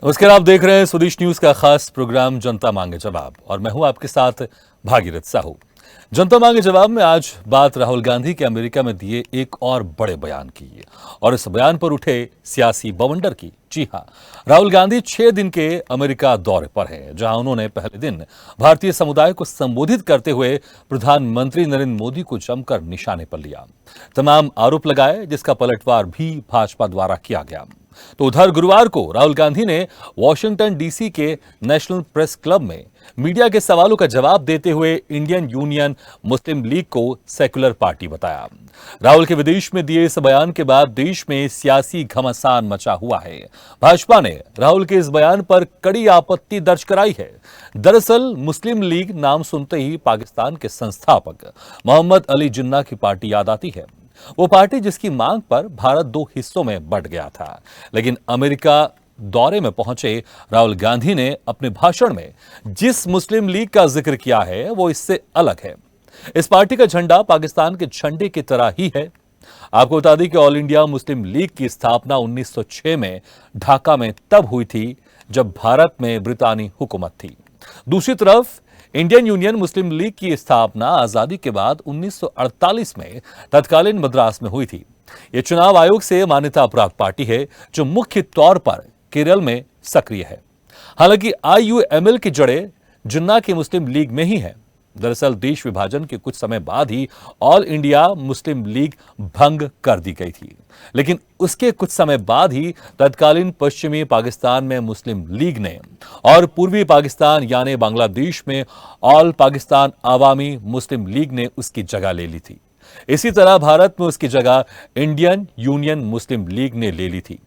नमस्कार, आप देख रहे हैं स्वदेश न्यूज का खास प्रोग्राम जनता मांगे जवाब और मैं हूं आपके साथ भागीरथ साहू। जनता मांगे जवाब में आज बात राहुल गांधी के अमेरिका में दिए एक और बड़े बयान की है और इस बयान पर उठे सियासी बवंडर की। जी हां, राहुल गांधी 6 दिन के अमेरिका दौरे पर हैं, जहां उन्होंने पहले दिन भारतीय समुदाय को संबोधित करते हुए प्रधानमंत्री नरेंद्र मोदी को जमकर निशाने पर लिया, तमाम आरोप लगाए, जिसका पलटवार भी भाजपा द्वारा किया गया। तो उधर गुरुवार को राहुल गांधी ने वॉशिंगटन डीसी के नेशनल प्रेस क्लब में मीडिया के सवालों का जवाब देते हुए इंडियन यूनियन मुस्लिम लीग को सेक्युलर पार्टी बताया। राहुल के विदेश में दिए इस बयान के बाद देश में सियासी घमासान मचा हुआ है। भाजपा ने राहुल के इस बयान पर कड़ी आपत्ति दर्ज कराई है। दरअसल मुस्लिम लीग नाम सुनते ही पाकिस्तान के संस्थापक मोहम्मद अली जिन्ना की पार्टी याद आती है। वो पार्टी जिसकी मांग पर भारत 2 हिस्सों में बंट गया था, लेकिन अमेरिका दौरे में पहुंचे राहुल गांधी ने अपने भाषण में जिस मुस्लिम लीग का जिक्र किया है वो इससे अलग है। इस पार्टी का झंडा पाकिस्तान के झंडे की तरह ही है। आपको बता दें कि ऑल इंडिया मुस्लिम लीग की स्थापना 1906 में ढाका में तब हुई थी जब भारत में ब्रितानी हुकूमत थी। दूसरी तरफ इंडियन यूनियन मुस्लिम लीग की स्थापना आजादी के बाद 1948 में तत्कालीन मद्रास में हुई थी। यह चुनाव आयोग से मान्यता प्राप्त पार्टी है जो मुख्य तौर पर केरल में सक्रिय है। हालांकि आईयूएमएल की जड़ें जिन्ना की मुस्लिम लीग में ही है। दरअसल देश विभाजन के कुछ समय बाद ही ऑल इंडिया मुस्लिम लीग भंग कर दी गई थी, लेकिन उसके कुछ समय बाद ही तत्कालीन पश्चिमी पाकिस्तान में मुस्लिम लीग ने और पूर्वी पाकिस्तान यानी बांग्लादेश में ऑल पाकिस्तान आवामी मुस्लिम लीग ने उसकी जगह ले ली थी। इसी तरह भारत में उसकी जगह इंडियन यूनियन मुस्लिम लीग ने ले ली थी।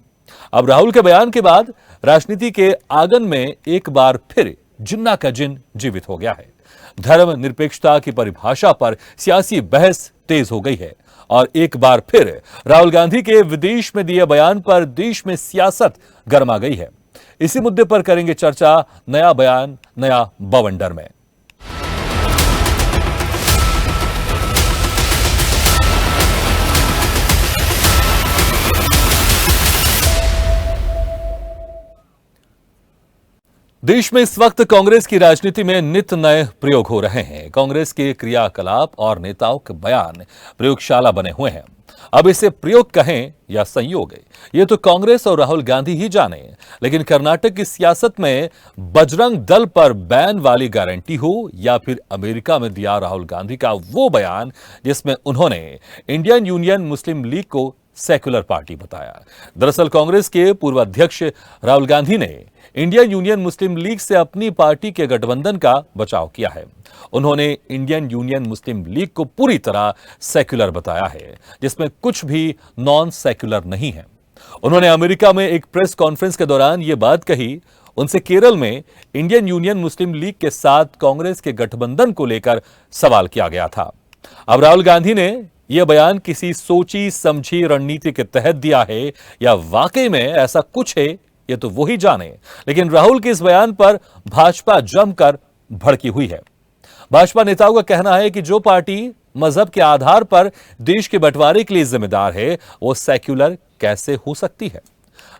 अब राहुल के बयान के बाद राजनीति के आंगन में एक बार फिर जिन्ना का जिन जीवित हो गया है। धर्म निरपेक्षता की परिभाषा पर सियासी बहस तेज हो गई है और एक बार फिर राहुल गांधी के विदेश में दिए बयान पर देश में सियासत गर्मा गई है। इसी मुद्दे पर करेंगे चर्चा नया बयान नया बवंडर में। देश में इस वक्त कांग्रेस की राजनीति में नित नए प्रयोग हो रहे हैं। कांग्रेस के क्रियाकलाप और नेताओं के बयान प्रयोगशाला बने हुए हैं। अब इसे प्रयोग कहें या संयोग, ये तो कांग्रेस और राहुल गांधी ही जाने। लेकिन कर्नाटक की सियासत में बजरंग दल पर बैन वाली गारंटी हो या फिर अमेरिका में दिया राहुल गांधी का वो बयान जिसमें उन्होंने इंडियन यूनियन मुस्लिम लीग को सेक्युलर पार्टी बताया। दरअसल कांग्रेस के पूर्व अध्यक्ष राहुल गांधी ने इंडियन यूनियन मुस्लिम लीग से अपनी पार्टी के गठबंधन का बचाव किया है। उन्होंने इंडियन यूनियन मुस्लिम लीग को पूरी तरह सेक्युलर बताया है, जिसमें कुछ भी नॉन सेक्युलर नहीं है। उन्होंने अमेरिका में एक प्रेस कॉन्फ्रेंस के दौरान यह बात कही। उनसे केरल में इंडियन यूनियन मुस्लिम लीग के साथ कांग्रेस के गठबंधन को लेकर सवाल किया गया था। अब राहुल गांधी ने यह बयान किसी सोची समझी रणनीति के तहत दिया है या वाकई में ऐसा कुछ है, ये तो वो ही जाने। लेकिन राहुल के इस बयान पर भाजपा जमकर भड़की हुई है। भाजपा नेताओं का कहना है कि जो पार्टी मजहब के आधार पर देश के बंटवारे के लिए जिम्मेदार है, वो सेक्युलर कैसे हो सकती है।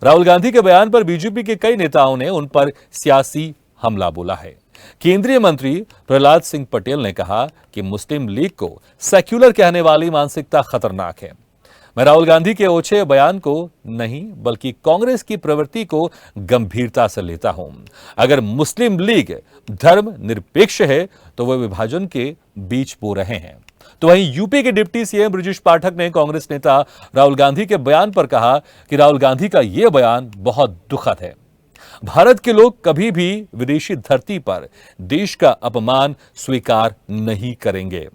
राहुल गांधी के बयान पर बीजेपी के कई नेताओं ने उन पर सियासी हमला बोला है। केंद्रीय मंत्री प्रहलाद सिंह पटेल ने कहा कि मुस्लिम लीग को सेक्युलर कहने वाली मानसिकता खतरनाक है। मैं राहुल गांधी के ओछे बयान को नहीं बल्कि कांग्रेस की प्रवृत्ति को गंभीरता से लेता हूं। अगर मुस्लिम लीग धर्म निरपेक्ष है तो वह विभाजन के बीच बो रहे हैं। तो वहीं यूपी के डिप्टी सीएम ब्रजेश पाठक ने कांग्रेस नेता राहुल गांधी के बयान पर कहा कि राहुल गांधी का यह बयान बहुत दुखद है। भारत के लोग कभी भी विदेशी धरती पर देश का अपमान स्वीकार नहीं करेंगे।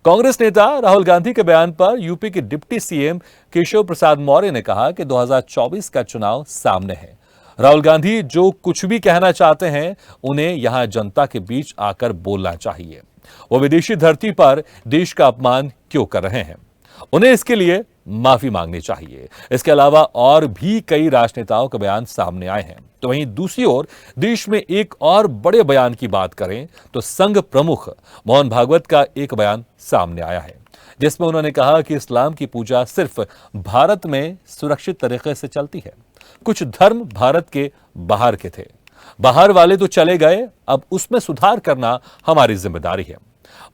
कांग्रेस नेता राहुल गांधी के बयान पर यूपी के डिप्टी सीएम केशव प्रसाद मौर्य ने कहा कि 2024 का चुनाव सामने है। राहुल गांधी जो कुछ भी कहना चाहते हैं उन्हें यहां जनता के बीच आकर बोलना चाहिए। वो विदेशी धरती पर देश का अपमान क्यों कर रहे हैं, उन्हें इसके लिए माफी मांगनी चाहिए। इसके अलावा और भी कई राजनेताओं के बयान सामने आए हैं। तो वहीं दूसरी ओर देश में एक और बड़े बयान की बात करें तो संघ प्रमुख मोहन भागवत का एक बयान सामने आया है, जिसमें उन्होंने कहा कि इस्लाम की पूजा सिर्फ भारत में सुरक्षित तरीके से चलती है। कुछ धर्म भारत के बाहर के थे, बाहर वाले तो चले गए, अब उसमें सुधार करना हमारी जिम्मेदारी है।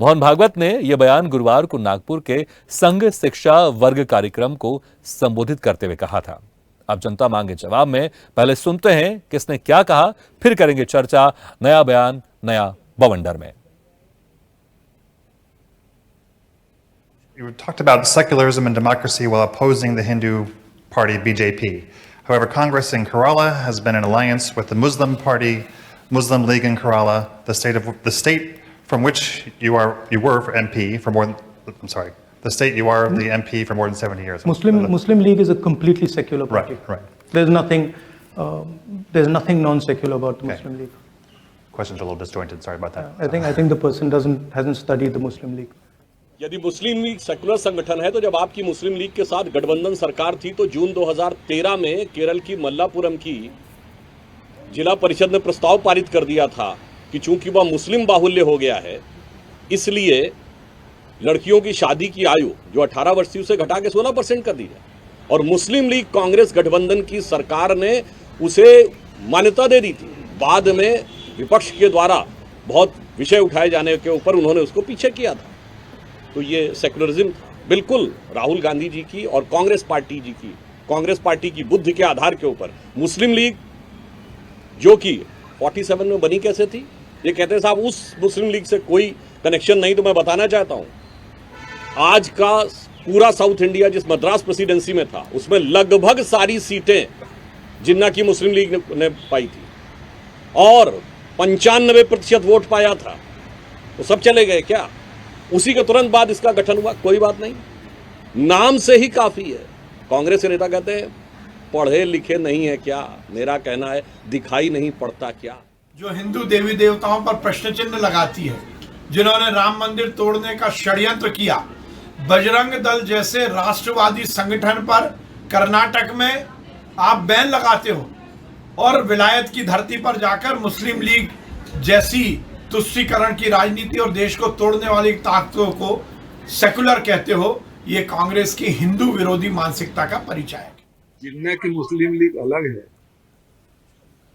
मोहन भागवत ने यह बयान गुरुवार को नागपुर के संघ शिक्षा वर्ग कार्यक्रम को संबोधित करते हुए कहा था। अब जनता मांगे जवाब में पहले सुनते हैं किसने क्या कहा, फिर करेंगे चर्चा नया बयान नया बवंडर में। You talked about secularism and democracy while opposing the Hindu party BJP. However, Congress in Kerala has been in alliance with the Muslim party, Muslim League in Kerala, the state from which you were MP for more than, the state you are the MP for more than 70 years. Muslim League is a completely secular party. Right. There's nothing non-secular about the Muslim League. Question's a little disjointed. Sorry about that. I think the person hasn't studied the Muslim League. यदि मुस्लिम league secular संगठन है तो जब आपकी मुस्लिम league के साथ गठबंधन सरकार थी तो जून 2013 में केरल की मल्लापुरम की जिला परिषद ने प्रस्ताव पारित कर दिया था कि चूंकि वह मुस्लिम बाहुल्य हो गया है, इसलिए लड़कियों की शादी की आयु जो 18 वर्ष थी उसे घटा के 16% कर दी जाए। और मुस्लिम लीग कांग्रेस गठबंधन की सरकार ने उसे मान्यता दे दी थी। बाद में विपक्ष के द्वारा बहुत विषय उठाए जाने के ऊपर उन्होंने उसको पीछे किया था। तो ये सेकुलरिज्म बिल्कुल राहुल गांधी जी की और कांग्रेस पार्टी की बुद्धि के आधार के ऊपर मुस्लिम लीग जो कि 47 में बनी कैसे थी, ये कहते हैं साहब उस मुस्लिम लीग से कोई कनेक्शन नहीं। तो मैं बताना चाहता हूं, आज का पूरा साउथ इंडिया जिस मद्रास प्रेसिडेंसी में था उसमें लगभग सारी सीटें जिन्ना की मुस्लिम लीग ने पाई थी और 95% वोट पाया था। वो सब चले गए क्या? उसी के तुरंत बाद इसका गठन हुआ। कोई बात नहीं, नाम से ही काफी है। कांग्रेस के नेता कहते हैं पढ़े लिखे नहीं है क्या? मेरा कहना है दिखाई नहीं पड़ता क्या? जो हिंदू देवी देवताओं पर प्रश्न चिन्ह लगाती है, जिन्होंने राम मंदिर तोड़ने का षड्यंत्र किया, बजरंग दल जैसे राष्ट्रवादी संगठन पर कर्नाटक में आप बैन लगाते हो और विलायत की धरती पर जाकर मुस्लिम लीग जैसी तुष्टीकरण की राजनीति और देश को तोड़ने वाली ताकतों को सेकुलर कहते हो। ये कांग्रेस की हिंदू विरोधी मानसिकता का परिचय है। जिन्ना की मुस्लिम लीग अलग है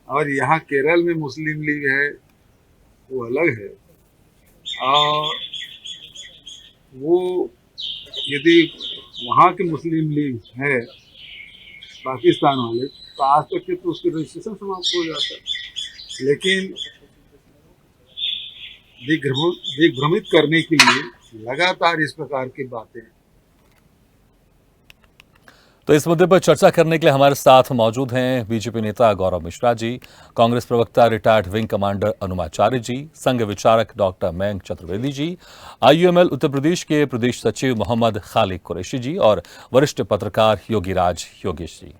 और यहाँ केरल में मुस्लिम लीग है वो अलग है। और वो यदि वहाँ की मुस्लिम लीग है पाकिस्तान वाले तो आज तक के तो उसके रजिस्ट्रेशन समाप्त हो जाता है। लेकिन दिग्भ्रमित करने के लिए लगातार इस प्रकार की बातें। तो इस मुद्दे पर चर्चा करने के लिए हमारे साथ मौजूद हैं बीजेपी नेता गौरव मिश्रा जी, कांग्रेस प्रवक्ता रिटायर्ड विंग कमांडर अनुमाचार्य जी, संघ विचारक डॉक्टर मयंक चतुर्वेदी जी, आईयूएमएल उत्तर प्रदेश के प्रदेश सचिव मोहम्मद खालिद कुरैशी जी और वरिष्ठ पत्रकार योगीराज योगेश जी।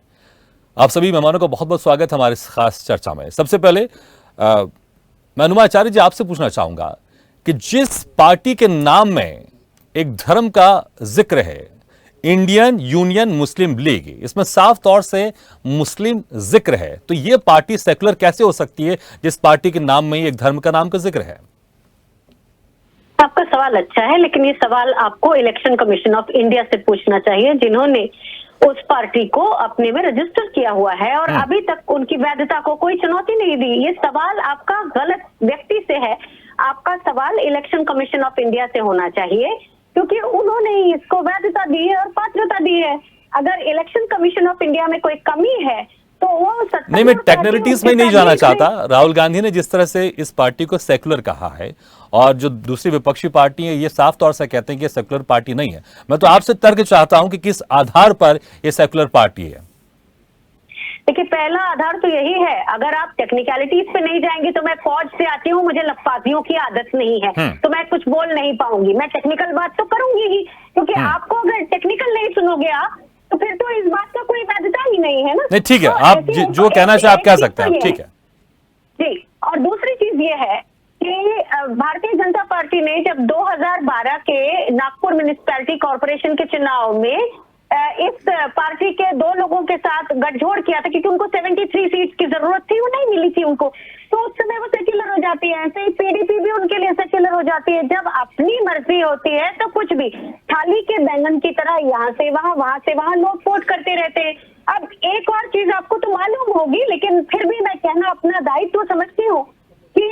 आप सभी मेहमानों का बहुत बहुत स्वागत हमारे इस खास चर्चा में। सबसे पहले मैं अनुमाचार्य जी आपसे पूछना चाहूंगा कि जिस पार्टी के नाम में एक धर्म का जिक्र है, इंडियन यूनियन मुस्लिम लीग, इसमें साफ तौर से मुस्लिम जिक्र है, तो यह पार्टी सेकुलर कैसे हो सकती है जिस पार्टी के नाम में एक धर्म का नाम का जिक्र है? आपका सवाल अच्छा है, लेकिन ये सवाल आपको इलेक्शन कमीशन ऑफ इंडिया से पूछना चाहिए, जिन्होंने उस पार्टी को अपने में रजिस्टर किया हुआ है और अभी तक उनकी वैधता को कोई चुनौती नहीं दी। ये सवाल आपका गलत व्यक्ति से है। आपका सवाल इलेक्शन कमीशन ऑफ इंडिया से होना चाहिए, क्योंकि उन्होंने इसको वैधता दी है और पात्रता दी है। अगर इलेक्शन कमीशन ऑफ इंडिया में कोई कमी है तो वो नहीं, मैं टेक्निकलिटीज में नहीं जाना चाहता। राहुल गांधी ने जिस तरह से इस पार्टी को सेकुलर कहा है और जो दूसरी विपक्षी पार्टी है ये साफ तौर से कहते हैं कि सेकुलर पार्टी नहीं है, मैं तो आपसे तर्क चाहता हूं कि किस आधार पर ये सेकुलर पार्टी है। देखिए, पहला आधार तो यही है, अगर आप टेक्निकलिटीज पे नहीं जाएंगे तो मैं फौज से आती हूँ, मुझे लफाजियों की आदत नहीं है, तो मैं कुछ बोल नहीं पाऊंगी। मैं टेक्निकल बात तो करूंगी ही, क्योंकि आपको अगर टेक्निकल नहीं सुनोगे आप तो फिर तो इस बात का कोई वैधता ही नहीं है ना। नहीं, ठीक है, तो आप जो कहना चाहे आप कह सकते हैं, ठीक है जी। और दूसरी चीज ये है कि भारतीय जनता पार्टी ने जब 2012 के नागपुर म्युनिसिपैलिटी कॉर्पोरेशन के चुनाव में इस पार्टी के दो लोगों के साथ गठजोड़ किया था, क्योंकि उनको 73 सीट की जरूरत थी, वो नहीं मिली थी उनको, तो उस समय वो सेक्युलर हो जाती है, ऐसे ही पीडीपी भी उनके लिए सेक्युलर हो जाती है। जब अपनी मर्जी होती है तो कुछ भी थाली के बैंगन की तरह यहाँ से वहां लोग वोट करते रहते हैं। अब एक और चीज आपको तो मालूम होगी, लेकिन फिर भी मैं कहना अपना दायित्व समझती हूँ कि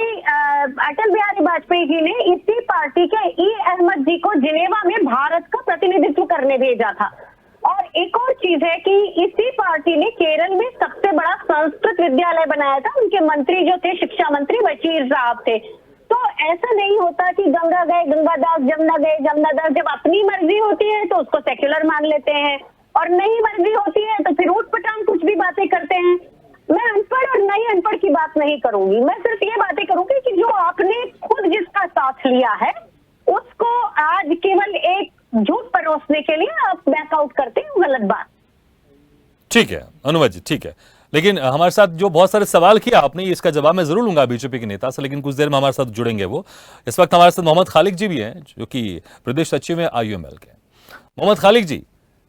अटल बिहारी वाजपेयी जी ने इसी पार्टी के ई अहमद जी को जिनेवा में भारत का प्रतिनिधित्व करने भेजा था। और एक और चीज है कि इसी पार्टी ने केरल में सबसे बड़ा संस्कृत विद्यालय बनाया था। उनके मंत्री जो थे, शिक्षा मंत्री वजीर साहब थे। तो ऐसा नहीं होता कि गंगा गए गंगादास, जमुना गए जमुनादास। जब अपनी मर्जी होती है तो उसको सेक्युलर मान लेते हैं, और नहीं मर्जी होती है तो फिर ऊट पटांग कुछ भी बातें करते हैं। मैं अनपढ़ और नहीं अनपढ़ की बात नहीं करूंगी, मैं सिर्फ ये बातें करूंगी कि जो आपने खुद जिसका साथ लिया है उसको आज केवल एक झूठ परोसने के लिए आप बैकआउट करते हैं, गलत बात। ठीक है अनुवा जी, ठीक है। लेकिन हमारे साथ जो बहुत सारे सवाल किया आपने, इसका जवाब मैं जरूर लूंगा बीजेपी के नेता से, लेकिन कुछ देर में हमारे साथ जुड़ेंगे वो। इस वक्त हमारे साथ मोहम्मद खालिक जी भी हैं, जो कि प्रदेश सचिव हैं IUML के। मोहम्मद खालिक जी,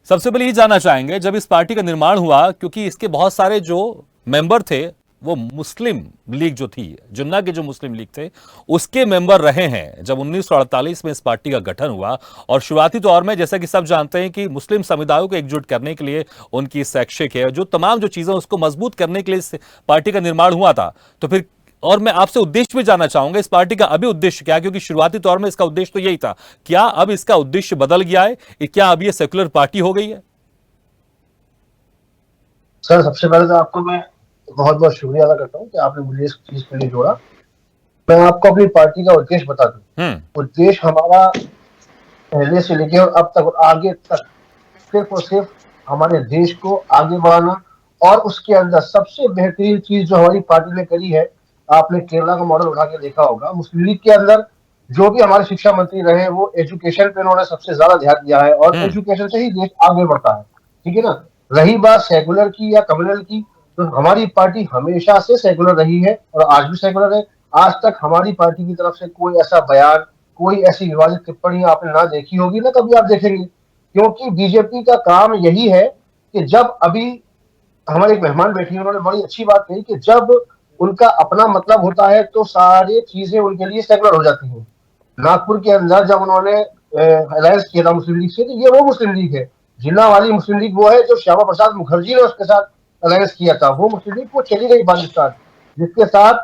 सबसे पहले ये जानना चाहेंगे, जब इस पार्टी का निर्माण हुआ, क्योंकि इसके बहुत सारे जो मेंबर थे वो मुस्लिम लीग जो थी, जुन्ना के जो मुस्लिम लीग थे उसके मेंबर रहे हैं जब 1948 में इस पार्टी का गठन हुआ। और शुरुआती तौर में, जैसा कि सब जानते हैं, कि मुस्लिम समुदायों को एकजुट करने के लिए उनकी शैक्षिक है, जो तमाम जो चीजें उसको मजबूत करने के लिए इस पार्टी का निर्माण हुआ था। तो फिर, और मैं आपसे उद्देश्य भी जानना चाहूंगा, इस पार्टी का अभी उद्देश्य क्या है? क्योंकि शुरुआती तौर में इसका उद्देश्य तो यही था, क्या अब इसका उद्देश्य बदल गया है? क्या अब ये सेक्युलर पार्टी हो गई है? सर, सबसे पहले तो आपको मैं बहुत बहुत शुक्रिया अदा करता हूँ कि आपने मुझे इस चीज के लिए जोड़ा। मैं आपको अपनी पार्टी का उद्देश्य बता दूं। उद्देश्य हमारा पहले से लेकर और अब तक और आगे तक सिर्फ और सिर्फ हमारे देश को आगे बढ़ाना, और उसके अंदर सबसे बेहतरीन चीज जो हमारी पार्टी ने करी है, आपने केरला का मॉडल उठा के देखा होगा। मुस्लिम लीग के अंदर जो भी हमारे शिक्षा मंत्री रहे, वो एजुकेशन पे उन्होंने सबसे ज्यादा ध्यान दिया है, और एजुकेशन से ही देश आगे बढ़ता है। ठीक है ना। रही बात सेकुलर की या कम्युनल की, तो हमारी पार्टी हमेशा से सेकुलर रही है और आज भी सेकुलर है। आज तक हमारी पार्टी की तरफ से कोई ऐसा बयान, कोई ऐसी विवादित टिप्पणी आपने ना देखी होगी, ना कभी आप देखेंगे। क्योंकि बीजेपी का काम यही है कि जब अभी हमारे एक मेहमान बैठी, उन्होंने बड़ी अच्छी बात कही कि जब उनका अपना मतलब होता है तो सारी चीजें उनके लिए सेकुलर हो जाती हैं। नागपुर के अंदर जब उन्होंने अलायंस किया था मुस्लिम लीग से, तो ये वो मुस्लिम लीग है। जिन्ना वाली मुस्लिम लीग वो है जो श्यामा प्रसाद मुखर्जी ने उसके साथ अलायंस किया था। वो मुस्लिम लीग वो चली गई पाकिस्तान, जिसके साथ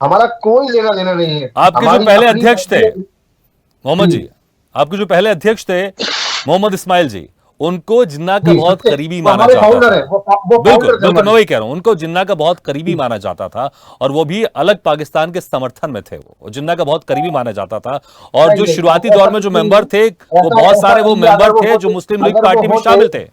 हमारा कोई लेना देना नहीं है। आपके जो पहले अध्यक्ष थे मोहम्मद जी, आपके जो पहले अध्यक्ष थे मोहम्मद इस्माइल जी, उनको जिन्ना का बहुत करीबी माना जाता था। बिल्कुल मैं वही कह रहा हूं, उनको जिन्ना का बहुत करीबी माना जाता था, और वो भी अलग पाकिस्तान के समर्थन में थे। वो जिन्ना का बहुत करीबी माना जाता था। और जो शुरुआती दौर में जो मेंबर थे, वो बहुत सारे वो मेंबर थे जो मुस्लिम लीग पार्टी में शामिल थे।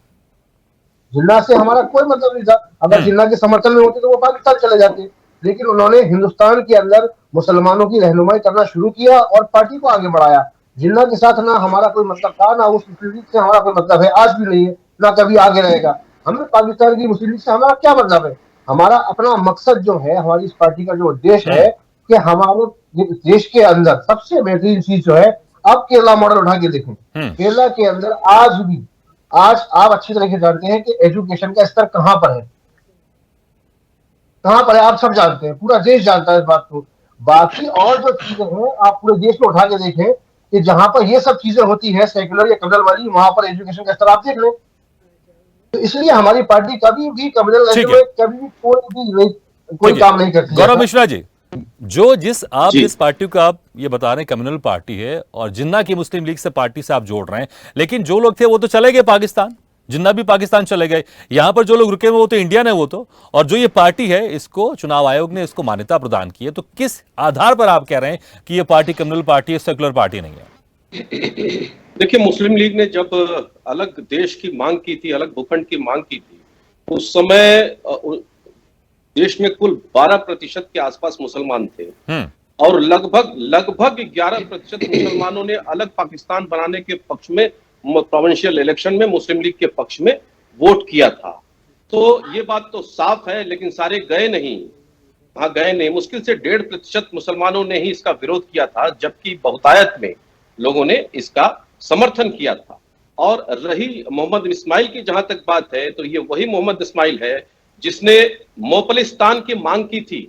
जिन्ना से हमारा कोई मतलब नहीं था। अगर जिन्ना के समर्थन में होते तो वो पाकिस्तान चले जाते, लेकिन उन्होंने हिंदुस्तान के अंदर मुसलमानों की रहनुमाई करना शुरू किया और पार्टी को आगे बढ़ाया। जिन्ना के साथ ना हमारा कोई मतलब था, ना उस मुस्लिम लीग से हमारा कोई मतलब है, आज भी नहीं है, ना कभी आगे रहेगा। हमें पाकिस्तान की मुस्लिम लीग से हमारा क्या मतलब है? हमारा अपना मकसद जो है, हमारी इस पार्टी का जो उद्देश्य है कि हमारे देश के अंदर सबसे बेहतरीन चीज जो है, आप केरला मॉडल उठा के देखें। केरला के अंदर आज आप अच्छी तरह से जानते हैं कि एजुकेशन का स्तर कहां पर है, कहां पर है, आप सब जानते हैं, पूरा देश जानता है इस बात को। बाकी और जो चीजें हैं, आप पूरे देश में उठा के देखें कि जहां पर ये सब चीजें होती है सेकुलर या कम्युनल वाली, वहां पर एजुकेशन का स्तर आप देख लें। तो इसलिए हमारी पार्टी कभी भी कम्युनल कभी भी कोई काम नहीं करती। गौरव मिश्रा जी, जिस पार्टी को आप ये बता रहे हैं कम्युनल पार्टी है, और जिन्ना की मुस्लिम लीग से पार्टी से आप जोड़ रहे हैं, लेकिन जो लोग थे वो तो चले गए पाकिस्तान, जिन्ना भी पाकिस्तान चले गए। यहां पर जो लोग रुके हुए वो तो इंडियन है वो तो, और जो ये पार्टी है, इसको चुनाव आयोग ने इसको मान्यता प्रदान की है। तो किस आधार पर आप कह रहे हैं कि ये पार्टी कम्युनल पार्टी है, सेकुलर पार्टी नहीं है? देखिए, मुस्लिम लीग ने जब अलग देश की मांग की थी, अलग भूखंड की मांग की थी, उस समय देश में कुल 12% के आसपास मुसलमान थे, और लगभग 11% मुसलमानों ने अलग पाकिस्तान बनाने के पक्ष में प्रोविंशियल इलेक्शन में मुस्लिम लीग के पक्ष में वोट किया था। तो ये बात तो साफ है, लेकिन सारे गए नहीं, वहां गए नहीं। मुश्किल से 1.5% मुसलमानों ने ही इसका विरोध किया था, जबकि बहुतायत में लोगों ने इसका समर्थन किया था। और रही मोहम्मद इस्माइल की जहां तक बात है, तो ये वही मोहम्मद इस्माइल है जिसने मोपलिस्तान की मांग की थी,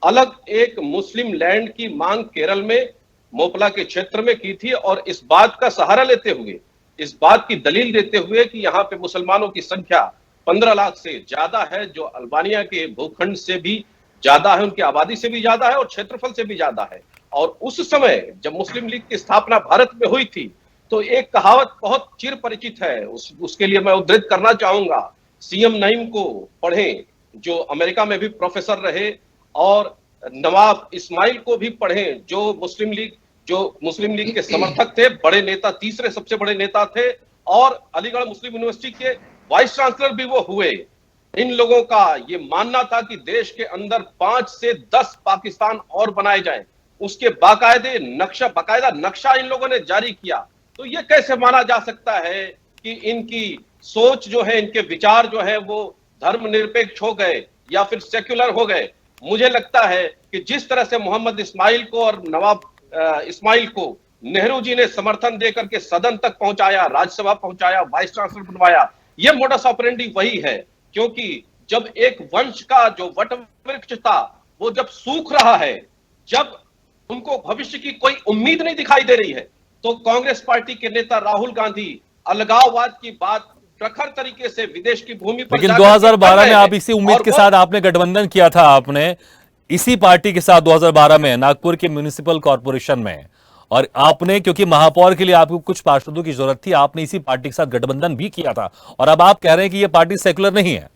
अलग एक मुस्लिम लैंड की मांग केरल में मोपला के क्षेत्र में की थी, और इस बात का सहारा लेते हुए, इस बात की दलील देते हुए कि यहाँ पे मुसलमानों की संख्या 15 लाख से ज्यादा है, जो अल्बानिया के भूखंड से भी ज्यादा है, उनकी आबादी से भी ज्यादा है और क्षेत्रफल से भी ज्यादा है। और उस समय जब मुस्लिम लीग की स्थापना भारत में हुई थी, तो एक कहावत बहुत चिर परिचित है, उसके लिए मैं उद्धृत करना चाहूंगा। सीएम नईम को पढ़ें, जो अमेरिका में भी प्रोफेसर रहे, और नवाब इस्माइल को भी पढ़ें, जो मुस्लिम लीग के समर्थक थे, बड़े नेता, तीसरे सबसे बड़े नेता थे, और अलीगढ़ मुस्लिम यूनिवर्सिटी के वाइस चांसलर भी वो हुए। इन लोगों का ये मानना था कि देश के अंदर 5 से 10 पाकिस्तान और बनाए जाएं। उसके बाकायदा नक्शा इन लोगों ने जारी किया। तो ये कैसे माना जा सकता है कि इनकी सोच जो है, इनके विचार जो है वो धर्मनिरपेक्ष हो गए या फिर सेक्युलर हो गए? मुझे लगता है कि जिस तरह से मोहम्मद इस्माइल को और नवाब इस्माइल को नेहरू जी ने समर्थन देकर के सदन तक पहुंचाया, राज्यसभा पहुंचाया, वाइस चांसलर बनवाया, ये मोडस ऑपरेंडी वही है। क्योंकि जब एक वंश का जो वट वृक्ष था वो जब सूख रहा है, जब उनको भविष्य की कोई उम्मीद नहीं दिखाई दे रही है, तो कांग्रेस पार्टी के नेता राहुल गांधी अलगाववाद की बात प्रखर तरीके से विदेश की भूमि पर, लेकिन 2012 में आप इसी उम्मीद के साथ आपने गठबंधन किया था, आपने इसी पार्टी के साथ 2012 में नागपुर के म्युनिसिपल कॉर्पोरेशन में, और आपने, क्योंकि महापौर के लिए आपको कुछ पार्षदों की जरूरत थी, आपने इसी पार्टी के साथ गठबंधन भी किया था, और अब आप कह रहे हैं कि यह पार्टी सेकुलर नहीं है।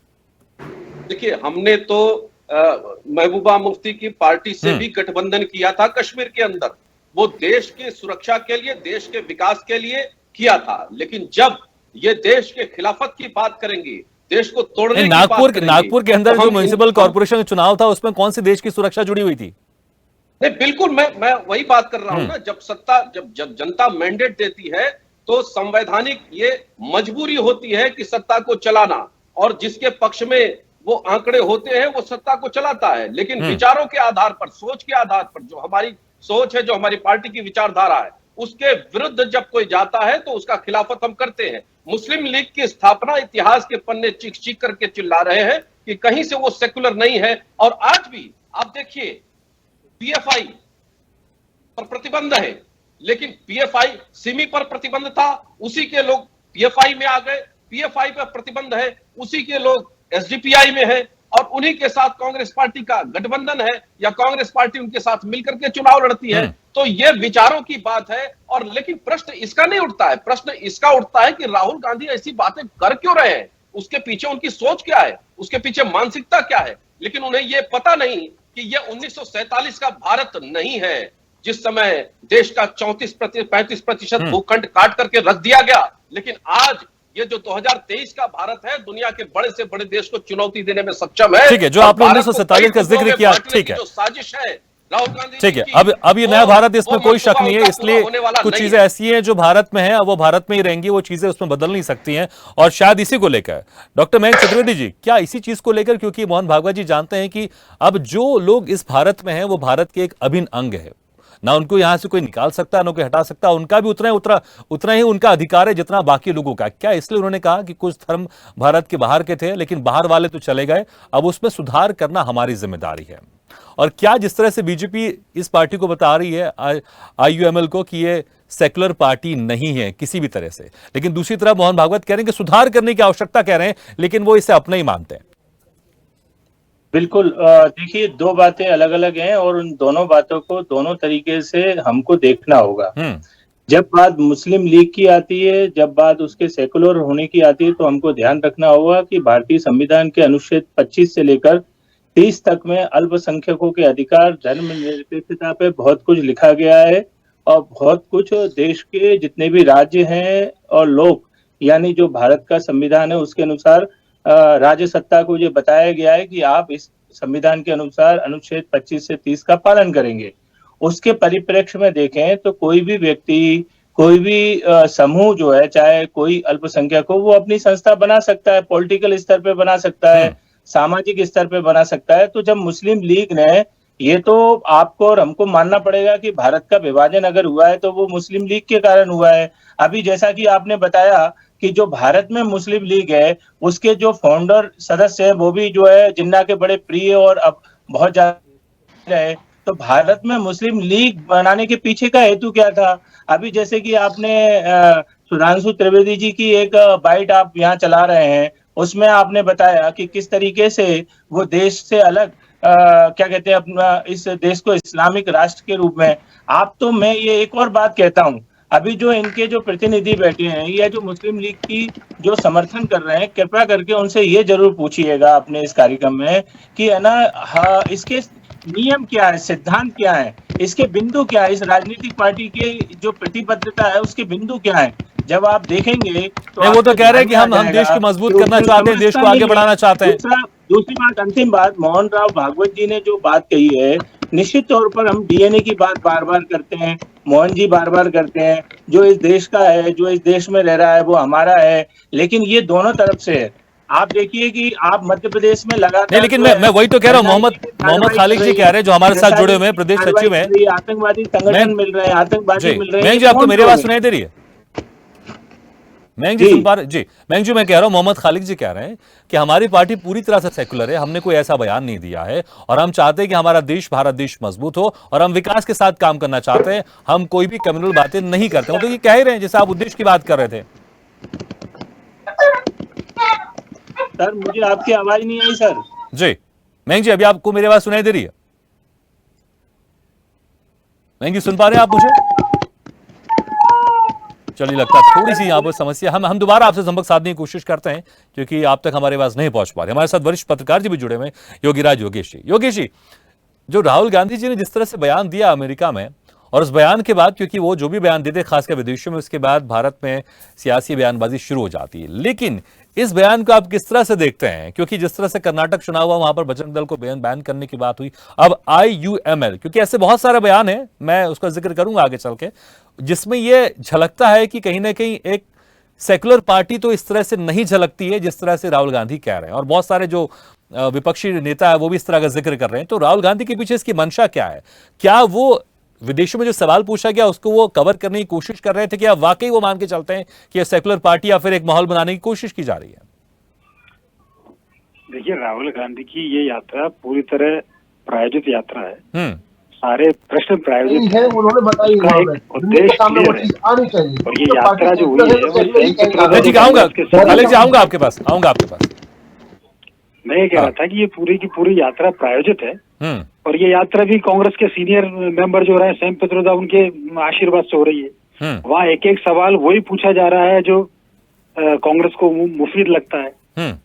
देखिए, हमने तो महबूबा मुफ्ती की पार्टी से भी गठबंधन किया था कश्मीर के अंदर, वो देश की सुरक्षा के लिए, देश के विकास के लिए किया था। लेकिन जब ये देश के खिलाफत की बात करेंगे, देश को तोड़ने की बात करेंगे, नागपुर के अंदर जो म्युनिसिपल कॉर्पोरेशन चुनाव था उसमें कौन सी देश की सुरक्षा जुड़ी हुई थी? नहीं, बिल्कुल, मैं वही बात कर रहा हूं ना। जब जनता मैंडेट देती है तो संवैधानिक ये मजबूरी होती है कि सत्ता को चलाना, और जिसके पक्ष में वो आंकड़े होते हैं वो सत्ता को चलाता है। लेकिन विचारों के आधार पर, सोच के आधार पर, जो हमारी सोच है, जो हमारी पार्टी की विचारधारा है, उसके विरुद्ध जब कोई जाता है तो उसका खिलाफत हम करते हैं। मुस्लिम लीग की स्थापना इतिहास के पन्ने चीख चीख करके चिल्ला रहे हैं कि कहीं से वो सेकुलर नहीं है। और आज भी आप देखिए, पीएफआई पर प्रतिबंध है, लेकिन पीएफआई सिमी पर प्रतिबंध था, उसी के लोग पीएफआई में आ गए। पीएफआई पर प्रतिबंध है, उसी के लोग एसडीपीआई में है, और उन्हीं के साथ कांग्रेस पार्टी का गठबंधन है, या कांग्रेस पार्टी उनके साथ मिलकर के चुनाव लड़ती है। तो ये विचारों की बात है। और लेकिन प्रश्न इसका नहीं उठता है, प्रश्न इसका उठता है कि राहुल गांधी ऐसी बातें कर क्यों रहे हैं, उसके पीछे उनकी सोच क्या है, उसके पीछे मानसिकता क्या है। लेकिन उन्हें यह पता नहीं कि यह 1947 का भारत नहीं है, जिस समय देश का 35% भूखंड काट करके रख दिया गया। लेकिन आज ये जो 2023 का भारत है, दुनिया के बड़े से बड़े देश को चुनौती देने में सक्षम है। ठीक है, जो आपने 1947 का जिक्र किया, ठीक है, जो साजिश है राहुल गांधी, ठीक है, अब ये नया भारत, इसमें कोई शक नहीं है। इसलिए कुछ चीजें ऐसी हैं जो भारत में है, वो भारत में ही रहेंगी, वो चीजें उसमें बदल नहीं सकती हैं। और शायद इसी को लेकर डॉक्टर मयंक चतुर्वेदी जी, क्या इसी चीज को लेकर, क्योंकि मोहन भागवत जी जानते हैं कि अब जो लोग इस भारत में हैं वो भारत के एक अभिन्न अंग है, ना उनको यहां से कोई निकाल सकता, ना कोई हटा सकता, उनका भी उतना ही उनका अधिकार है जितना बाकी लोगों का। क्या इसलिए उन्होंने कहा कि कुछ धर्म भारत के बाहर के थे, लेकिन बाहर वाले तो चले गए, अब उसमें सुधार करना हमारी जिम्मेदारी है? और क्या जिस तरह से बीजेपी इस पार्टी को बता रही है, आईयूएमएल को, कि ये सेकुलर पार्टी नहीं है किसी भी तरह से, लेकिन दूसरी तरफ मोहन भागवत कह रहे हैं कि सुधार करने की आवश्यकता कह रहे हैं, लेकिन वो इसे अपना ही मानते हैं। बिल्कुल, देखिए, दो बातें अलग अलग हैं और उन दोनों बातों को दोनों तरीके से हमको देखना होगा। जब बात मुस्लिम लीग की आती है, जब बात उसके सेकुलर होने की आती है, तो हमको ध्यान रखना होगा कि भारतीय संविधान के अनुच्छेद 25 से लेकर 30 तक में अल्पसंख्यकों के अधिकार, धर्मनिरपेक्षता पे बहुत कुछ लिखा गया है, और बहुत कुछ देश के जितने भी राज्य हैं और लोग, यानी जो भारत का संविधान है उसके अनुसार राज्य सत्ता को ये बताया गया है कि आप इस संविधान के अनुसार अनुच्छेद 25 से 30 का पालन करेंगे। उसके परिप्रेक्ष्य में देखें तो कोई भी व्यक्ति, कोई भी समूह जो है, चाहे कोई अल्पसंख्यक हो, वो अपनी संस्था बना सकता है, पॉलिटिकल स्तर पे बना सकता है, सामाजिक स्तर पे बना सकता है। तो जब मुस्लिम लीग ने, ये तो आपको और हमको मानना पड़ेगा कि भारत का विभाजन अगर हुआ है तो वो मुस्लिम लीग के कारण हुआ है। अभी जैसा कि आपने बताया कि जो भारत में मुस्लिम लीग है उसके जो फाउंडर सदस्य हैं वो भी जो है जिन्ना के बड़े प्रिय और अब बहुत ज्यादा जाए तो भारत में मुस्लिम लीग बनाने के पीछे का हेतु क्या था? अभी जैसे कि आपने सुधांशु त्रिवेदी जी की एक बाइट आप यहाँ चला रहे हैं, उसमें आपने बताया कि किस तरीके से वो देश से अलग क्या कहते हैं अपना इस देश को इस्लामिक राष्ट्र के रूप में। आप तो मैं ये एक और बात कहता हूँ, अभी जो इनके जो प्रतिनिधि बैठे हैं या जो मुस्लिम लीग की जो समर्थन कर रहे हैं, कृपया करके उनसे ये जरूर पूछिएगा अपने इस कार्यक्रम में कि है ना, इसके नियम क्या है, सिद्धांत क्या है, इसके बिंदु क्या है, इस राजनीतिक पार्टी की जो प्रतिबद्धता है उसके बिंदु क्या है। जब आप देखेंगे तो वो तो कह रहे हैं कि हम देश को मजबूत करना चाहते हैं, देश को आगे बढ़ाना चाहते हैं। दूसरी बात, अंतिम बात, मोहन राव भागवत जी ने जो बात कही है, निश्चित तौर पर हम डीएनए की बात बार बार करते हैं, मोहन जी बार बार करते हैं, जो इस देश का है, जो इस देश में रह रहा है वो हमारा है, लेकिन ये दोनों तरफ से है। आप देखिए कि आप मध्य प्रदेश में लगातार नहीं, लेकिन मैं वही तो कह रहा हूँ, मोहम्मद खालिद जी कह रहे हैं जो हमारे साथ जुड़े हुए हैं, प्रदेश सचिव हैं, आतंकवादी संगठन मिल रहे हैं, आतंकवादी मिल रहे हैं। जी आपको मेरी आवाज सुनाई दे रही है? महंग जी सुन पा रहे? जी महंग जी, मैं कह रहा हूं, मोहम्मद खालिद जी कह रहे हैं कि हमारी पार्टी पूरी तरह से सेकुलर है, हमने कोई ऐसा बयान नहीं दिया है और हम चाहते हैं कि हमारा देश, भारत देश मजबूत हो और हम विकास के साथ काम करना चाहते हैं, हम कोई भी कम्युनल बातें नहीं करते। तो ये कह ही रहे हैं जैसे आप उद्देश्य की बात कर रहे थे। सर मुझे आपकी आवाज नहीं आई सर। जी महंग जी, अभी आपको मेरी आवाज सुनाई दे रही है? महंग जी सुन पा रहे हैं आप मुझे? चलिए, लगता है थोड़ी सी यहाँ पर समस्या। हम दोबारा आपसे संपर्क साधने की कोशिश करते हैं क्योंकि आप तक हमारे पास नहीं पहुंच पा रहे। हमारे साथ वरिष्ठ पत्रकार जी भी जुड़े हुए हैं, योगेश जी। जो राहुल गांधी जी ने जिस तरह से बयान दिया अमेरिका में, और उस बयान के बाद, क्योंकि वो जो भी बयान देते खासकर विदेशों में, उसके बाद भारत में सियासी बयानबाजी शुरू हो जाती है। लेकिन इस बयान को आप किस तरह से देखते हैं? क्योंकि जिस तरह से कर्नाटक चुनाव हुआ, वहां पर बजरंग दल को बैन करने की बात हुई, अब IUML, क्योंकि ऐसे बहुत सारे बयान हैं, मैं उसका जिक्र करूंगा आगे चल के, जिसमें यह झलकता है कि कहीं ना कहीं एक सेकुलर पार्टी तो इस तरह से नहीं झलकती है जिस तरह से राहुल गांधी कह रहे हैं, और बहुत सारे जो विपक्षी नेता है वो भी इस तरह का जिक्र कर रहे हैं। तो राहुल गांधी के पीछे इसकी मंशा क्या है? क्या वो विदेशों में जो सवाल पूछा गया उसको वो कवर करने की कोशिश कर रहे थे, कि वाकई वो मान के चलते हैं कि ये सेकुलर पार्टी या फिर एक माहौल बनाने की कोशिश की जा रही है? देखिए, राहुल गांधी की ये यात्रा पूरी तरह प्रायोजित यात्रा है। सारे प्रश्न प्रायोजित है, उन्होंने बताई उद्देश्य और ये यात्रा जो हुई है आऊंगा आपके पास। मैं ये कह रहा था कि ये पूरी की पूरी यात्रा प्रायोजित है, और ये यात्रा भी कांग्रेस के सीनियर मेंबर जो रहे सैम पित्रोदा, उनके आशीर्वाद से हो रही है। वहाँ एक एक सवाल वही पूछा जा रहा है जो कांग्रेस को मुफीद लगता है।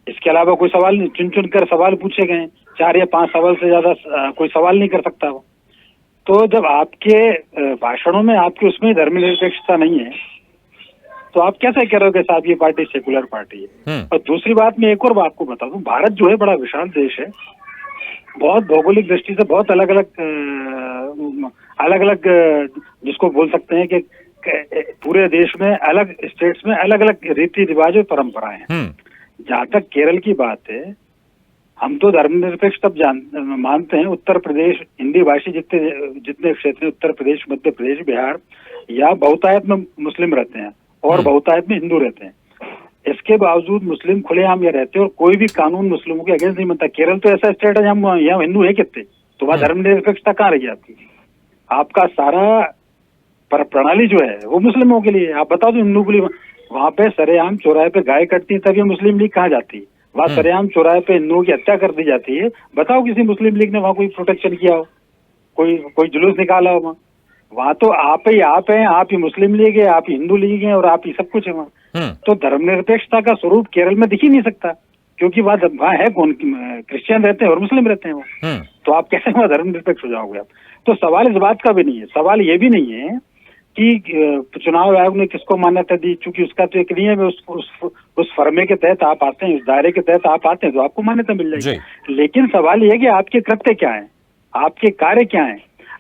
इसके अलावा कोई सवाल नहीं, चुन चुन कर सवाल पूछे गए, 4 या 5 सवाल से ज्यादा कोई सवाल नहीं कर सकता वो। तो जब आपके भाषणों में, आपके उसमें धर्मनिरपेक्षता नहीं है, तो आप कैसे कह रहे हो कि साहब ये पार्टी सेकुलर पार्टी है? और दूसरी बात, मैं एक और बात को बता दूं, भारत जो है बड़ा विशाल देश है, बहुत भौगोलिक दृष्टि से बहुत अलग अलग जिसको बोल सकते हैं कि पूरे देश में अलग स्टेट्स में अलग अलग रीति रिवाज और परंपराएं हैं। जहाँ तक केरल की बात है, हम तो धर्मनिरपेक्ष तब मानते हैं, उत्तर प्रदेश हिंदी भाषी जितने क्षेत्र, उत्तर प्रदेश, मध्य प्रदेश, बिहार, या बहुतायत में मुस्लिम रहते हैं और बहुतायत में हिंदू रहते हैं। इसके बावजूद मुस्लिम खुलेआम यहाँ रहते हैं और कोई भी कानून मुस्लिमों के अगेंस्ट नहीं बनता। केरल तो ऐसा स्टेट है जहाँ यहाँ हिंदू है कितने, तो वहाँ धर्मनिरपेक्षता कहाँ रही आपकी? आपका सारा प्रणाली जो है वो मुस्लिमों के लिए। आप बता दो, हिंदू के लिए वहाँ पे सरेआम चौराहे पे गाय कटती है, तब ये मुस्लिम लीग कहाँ जाती है? वहाँ सरेआम चौराहे पे हिंदुओं की हत्या कर दी जाती है। बताओ किसी मुस्लिम लीग ने वहाँ कोई प्रोटेक्शन किया हो, कोई जुलूस निकाला हो? वहाँ तो आप ही हैं, आप ही मुस्लिम लीग है, आप ही हिंदू लीग है, और आप ही सब कुछ है वहाँ। तो धर्मनिरपेक्षता का स्वरूप केरल में दिख ही नहीं सकता, क्योंकि वहाँ है कौन? क्रिश्चियन रहते हैं और मुस्लिम रहते हैं वो। तो आप कैसे वहाँ धर्मनिरपेक्ष हो जाओगे आप? तो सवाल इस बात का भी नहीं है। सवाल ये भी नहीं है कि चुनाव आयोग ने किसको मान्यता दी, चूंकि उसका तो एक नियम है, उस फर्मे के तहत आप आते हैं, उस दायरे के तहत आप आते हैं तो आपको मान्यता मिल जाएगी। लेकिन सवाल ये है कि आपके कृत्य क्या है, आपके कार्य क्या है,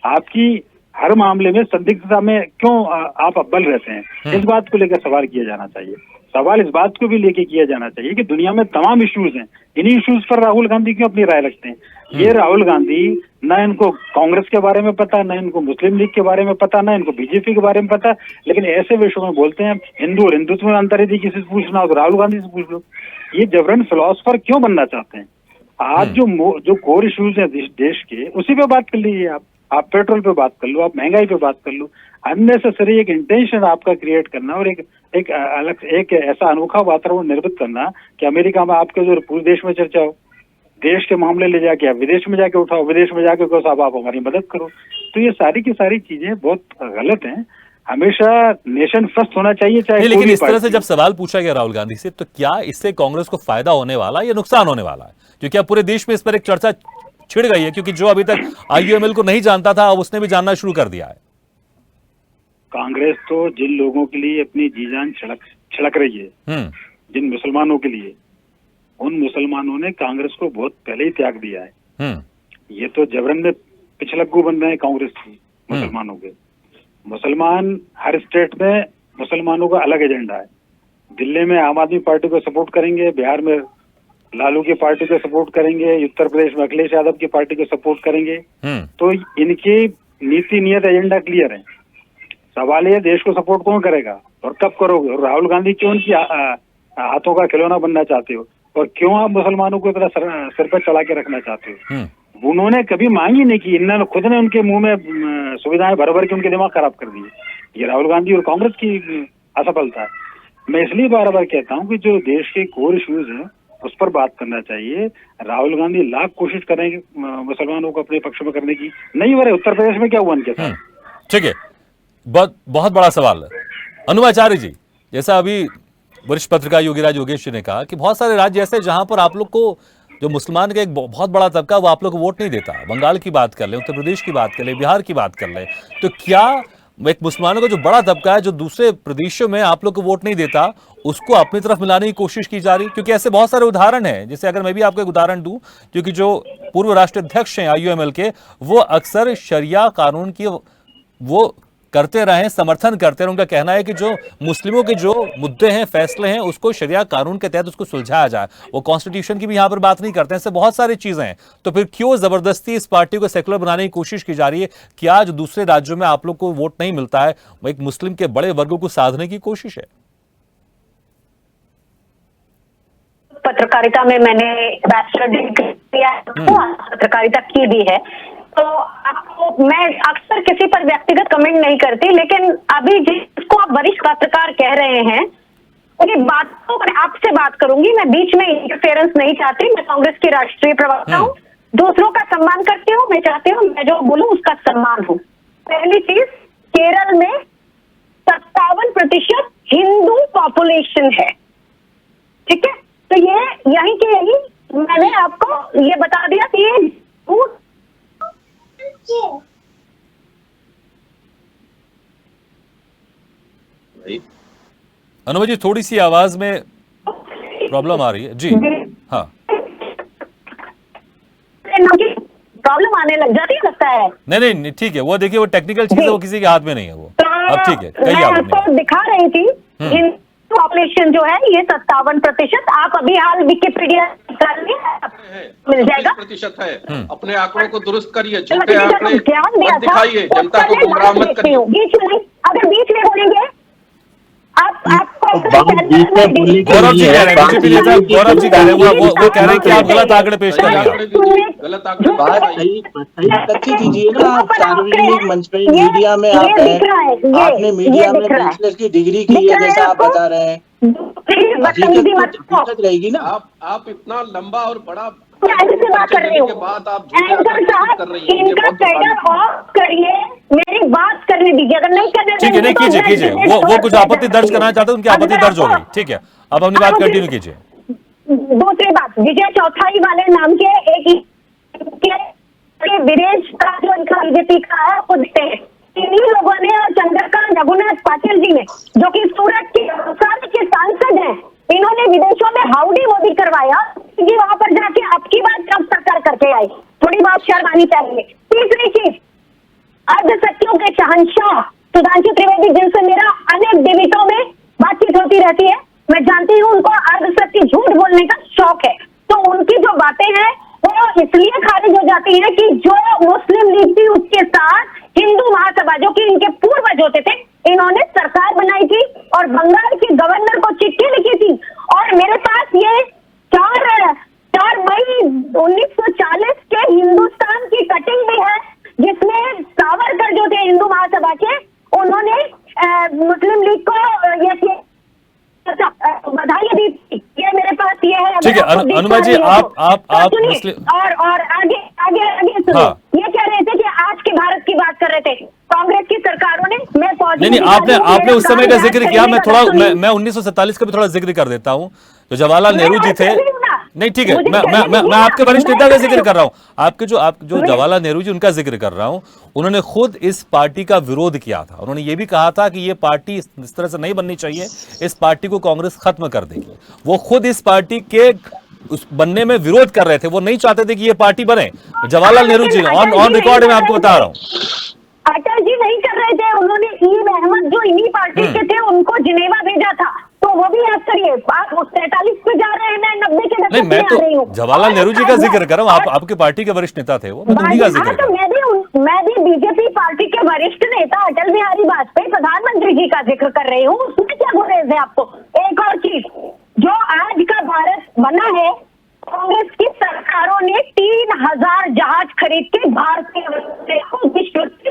आपकी हर मामले में संदिग्धता में क्यों आप अव्वल रहते हैं? इस बात को लेकर सवाल किया जाना चाहिए। सवाल इस बात को भी लेके किया जाना चाहिए कि दुनिया में तमाम इश्यूज हैं, इन्हीं इश्यूज पर राहुल गांधी क्यों अपनी राय रखते हैं? ये राहुल गांधी, न इनको कांग्रेस के बारे में पता, न इनको मुस्लिम लीग के बारे में पता, न इनको बीजेपी के बारे में पता, लेकिन ऐसे विषयों में बोलते हैं। हिंदू और हिंदुत्व में अंतर यदि किसी से पूछना हो तो राहुल गांधी से पूछ लो। ये जबरन फिलोसफर क्यों बनना चाहते हैं? आज जो कोर इश्यूज है देश के, उसी पे बात कर लीजिए आप पेट्रोल पे बात कर लो, आप महंगाई पे बात कर लो। अननेसेसरी एक इंटेंशन आपका क्रिएट करना और एक अलग एक ऐसा अनोखा वातावरण निर्मित करना कि अमेरिका में आपके जो पूरे देश में चर्चा हो, देश के मामले ले जाके आप विदेश में जाके उठाओ, विदेश में जाके कहो साहब आप हमारी मदद करो। तो ये सारी की सारी चीजें बहुत गलत हैं। हमेशा नेशन फर्स्ट होना चाहिए, चाहे लेकिन इस तरह से जब सवाल पूछा गया राहुल गांधी से, तो क्या इससे कांग्रेस को फायदा होने वाला है या नुकसान होने वाला है? क्योंकि अब पूरे देश में इस पर एक चर्चा छिड़ गई है, क्योंकि जो अभी तक आईयूएमएल को नहीं जानता था अब उसने भी जानना शुरू कर दिया है। कांग्रेस तो जिन लोगों के लिए अपनी जी जान छिड़क रही है, जिन मुसलमानों के लिए, उन मुसलमानों ने कांग्रेस को बहुत पहले ही त्याग दिया है। ये तो जबरन में पिछलग्गू बन रहे हैं कांग्रेस की मुसलमानों के। मुसलमान हर स्टेट में मुसलमानों का अलग एजेंडा है। दिल्ली में आम आदमी पार्टी को सपोर्ट करेंगे, बिहार में लालू की पार्टी को सपोर्ट करेंगे, उत्तर प्रदेश में अखिलेश यादव की पार्टी को सपोर्ट करेंगे। तो इनकी नीति नियत एजेंडा क्लियर है। सवाल ये देश को सपोर्ट कौन करेगा और कब करोगे? और राहुल गांधी क्यों उनकी हाथों का खिलौना बनना चाहते हो और क्यों आप मुसलमानों को इतना सिर पर चला के रखना चाहते हो? उन्होंने कभी मांगी नहीं की, इन्होंने खुद ने उनके मुंह में सुविधाएं भर भर के उनके दिमाग खराब कर दिए। ये राहुल गांधी और कांग्रेस की असफलता है। मैं इसलिए बार बार कहता हूँ कि जो देश के कोर इश्यूज हैं उस पर बात करना चाहिए। राहुल गांधी लाख कोशिश करेंगे मुसलमानों को अपने पक्ष में करने की, नहीं हो रहे। उत्तर प्रदेश में क्या हुआ उनके साथ? ठीक है, बहुत बड़ा सवाल है। अनुवाचार्य जी, जैसा अभी वरिष्ठ पत्रकार योगीराज योगेश जी ने कहा कि बहुत सारे राज्य ऐसे जहां पर आप लोग को जो मुसलमान का एक बहुत बड़ा तबका वो आप लोग को वोट नहीं देता। बंगाल की बात कर ले, उत्तर प्रदेश की बात कर ले, बिहार की बात कर ले, तो क्या एक मुसलमानों का जो बड़ा तबका है जो दूसरे प्रदेशों में आप लोग को वोट नहीं देता, उसको अपनी तरफ मिलाने की कोशिश की जा रही? क्योंकि ऐसे बहुत सारे उदाहरण हैं। जैसे अगर मैं भी आपको एक उदाहरण दूं, क्योंकि जो पूर्व राष्ट्राध्यक्ष हैं आईयूएमएल के, वो अक्सर शरिया कानून की वो करते रहे, समर्थन करते रहे। उनका कहना है कि जो मुस्लिमों के जो मुद्दे हैं, फैसले हैं, उसको शरिया कानून के तहत उसको सुलझाया जाए। वो कॉन्स्टिट्यूशन की भी यहां पर बात नहीं करते हैं। ऐसे बहुत सारी चीजें हैं। तो फिर क्यों जबरदस्ती इस पार्टी को सेकुलर बनाने की कोशिश की जा रही है? क्या जो दूसरे राज्यों में आप लोग को वोट नहीं मिलता है, वो एक मुस्लिम के बड़े वर्गों को साधने की कोशिश है? पत्रकारिता में मैंने बैचलर डिग्री किया, पत्रकारिता की भी है। तो आपको मैं अक्सर किसी पर व्यक्तिगत कमेंट नहीं करती, लेकिन अभी जिसको आप वरिष्ठ पत्रकार कह रहे हैं, उनकी बातों पर आपसे बात करूंगी। मैं बीच में इंटरफेरेंस नहीं चाहती। मैं कांग्रेस की राष्ट्रीय प्रवक्ता हूँ, दूसरों का सम्मान करती हूँ। मैं चाहती हूँ मैं जो बोलूँ उसका सम्मान हो। पहली चीज, केरल में 57% हिंदू पॉपुलेशन है, ठीक है? तो ये यहीं के यही मैंने आपको ये बता दिया कि ये अनुवा जी, थोड़ी सी आवाज में प्रॉब्लम आ रही है जी। हाँ, प्रॉब्लम आने लग जाती है लगता है। नहीं ठीक है, वो देखिए वो टेक्निकल चीज है, वो किसी के हाथ में नहीं है वो। अब ठीक है, कई आपको दिखा रही थी पॉपुलेशन जो है ये 57%। आप अभी हाल विकिपीडिया मिल जाएगा। 30% है। अपने आंकड़ों को दुरुस्त करिए, झूठे आंकड़े मत दिखाइए, जनता को गुमराह मत करिए। बीच में अगर बीच में बोलेंगे गौरव जी कह रहे हैं, गौरव जी कह रहे हैं, वो कह रहे हैं कि आप गलत आंकड़े पेश कर रहे हैं। गलत आंकड़े बात सही कीजिए ना। आप सार्वजनिक मंच पे मीडिया में आप हैं, आपने मीडिया में बैचलर की डिग्री की है जैसा आप बता रहे हैं, हकीकत रहेगी ना। आप इतना लंबा और बड़ा से बात कर रही हूँ। एंकर साहब, इनका कैडर ऑफ करिए, मेरी बात करने दीजिए। अगर नहीं करने ठीक है, नहीं कीजिए वो कुछ आपत्ति दर्ज कराना चाहते हैं, उनकी आपत्ति दर्ज हो गई। ठीक है, अब अपनी बात कंटिन्यू कीजिए। दूसरी बात, विजय चौथाई वाले नाम के एक विदेश का जो इनका बीजेपी का है वो देते हैं। इन्हीं लोगों ने और चंद्रकांत रघुनाथ पाटिल जी ने, जो कि सूरत के सांसद हैं, इन्होंने विदेशों में हाउडी मोदी करवाया कि वहां पर जाके आपकी बात कब सरकार करके आई। थोड़ी बात शर्म आनी चाहिए। तीसरी चीज, अर्धसत्यों के शहंशाह सुधांशु त्रिवेदी, जिनसे मेरा अनेक डिबेटों में बातचीत होती रहती है, मैं जानती हूँ उनको अर्धसत्य झूठ बोलने का शौक है। तो उनकी जो बातें हैं वो इसलिए खारिज हो जाती है कि जो मुस्लिम लीग थी उसके साथ हिंदू महासभा, जो कि इनके पूर्वज होते थे, इन्होंने सरकार बनाई थी और बंगाल के गवर्नर को चिट्ठी लिखी थी। और मेरे पास ये 4 मई ठीक है अनुमा जी, आप मुस्लिम और आगे आगे आगे सुनो। हाँ। ये कह रहे थे कि आज के भारत की बात कर रहे थे, कांग्रेस की सरकारों ने, मैं नहीं, आपने उस समय का जिक्र किया। मैं 1947 का भी थोड़ा जिक्र कर देता हूं। जो जवाहरलाल नेहरू जी थे, नहीं ठीक है, मैं आपके वरिष्ठ नेता का जिक्र कर रहा हूं, आपके जो जवाहरलाल नेहरू जी उनका जिक्र कर रहा हूं। उन्होंने खुद इस पार्टी का विरोध किया था। उन्होंने ये भी कहा था कि ये पार्टी इस तरह से नहीं बननी चाहिए, इस पार्टी को कांग्रेस खत्म कर देगी। वो खुद इस पार्टी के उस बनने में विरोध कर रहे थे, वो नहीं चाहते थे कि ये पार्टी बने। जवाहरलाल नेहरू जी ऑन रिकॉर्ड मैं आपको बता रहा हूं। अटल जी नहीं कर रहे थे, उन्होंने ईद अहमद जो इन्हीं पार्टी के थे उनको जिनेवा भेजा था, तो वो भी याद करिए। आप 43 पे जा रहे हैं, मैं 90 के नहीं, मैं तो जवाहरलाल नेहरू जी का जिक्र कर रहा हूँ। आपके पार्टी के वरिष्ठ नेता थे वो, मैं उन्हीं का जिक्र कर रहा हूँ। मैं भी बीजेपी पार्टी के वरिष्ठ नेता अटल बिहारी वाजपेयी प्रधानमंत्री जी का जिक्र कर रही हूँ। उसमें क्या गुरेज है आपको? एक और चीज, जो आज का भारत बना है, कांग्रेस की सरकारों ने 3000 जहाज खरीद के भारतीय को विश्व की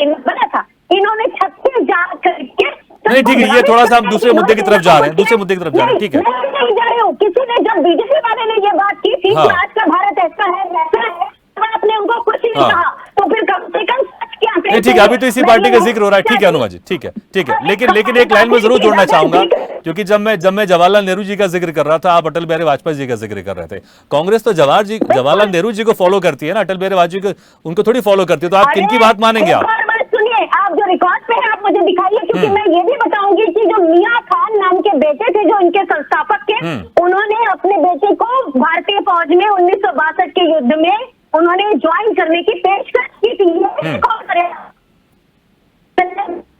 बना था। इन्होंने 36 जहाज खरीद के। नहीं ठीक है, ये थोड़ा सा हम दूसरे मुद्दे की तरफ जा रहे हैं, दूसरे मुद्दे की तरफ जा रहे हैं। ठीक है, मैं नहीं जा रही हूँ। किसी ने जब बीजेपी वाले ने ये बात की थी कि आज का भारत ऐसा है वैसा है, तो आपने उनको कुछ नहीं कहा, तो फिर कम से कम सच के आंकड़े। नहीं ठीक है, अभी तो इसी पार्टी का जिक्र हो रहा है। ठीक है अनुमा जी, ठीक है, ठीक है, लेकिन एक लाइन में जरूर जोड़ना चाहूंगा, क्योंकि जब मैं जवाहरलाल नेहरू जी का जिक्र कर रहा था, आप अटल बिहारी वाजपेयी जी का जिक्र कर रहे थे। कांग्रेस तो जवाहरलाल नेहरू जी को फॉलो करती है ना, अटल बिहारी वाजपेयी को उनको थोड़ी फॉलो करती है। तो आप किनकी बात मानेंगे? आप सुनिए, आप जो रिकॉर्ड पे है आप मुझे दिखाइए, क्योंकि मैं ये भी बताऊंगी कि जो मियां खान नाम के बेटे थे, जो इनके संस्थापक के, उन्होंने अपने बेटे को भारतीय फौज में 1962 के युद्ध में उन्होंने ज्वाइन करने की पेशकश की थी।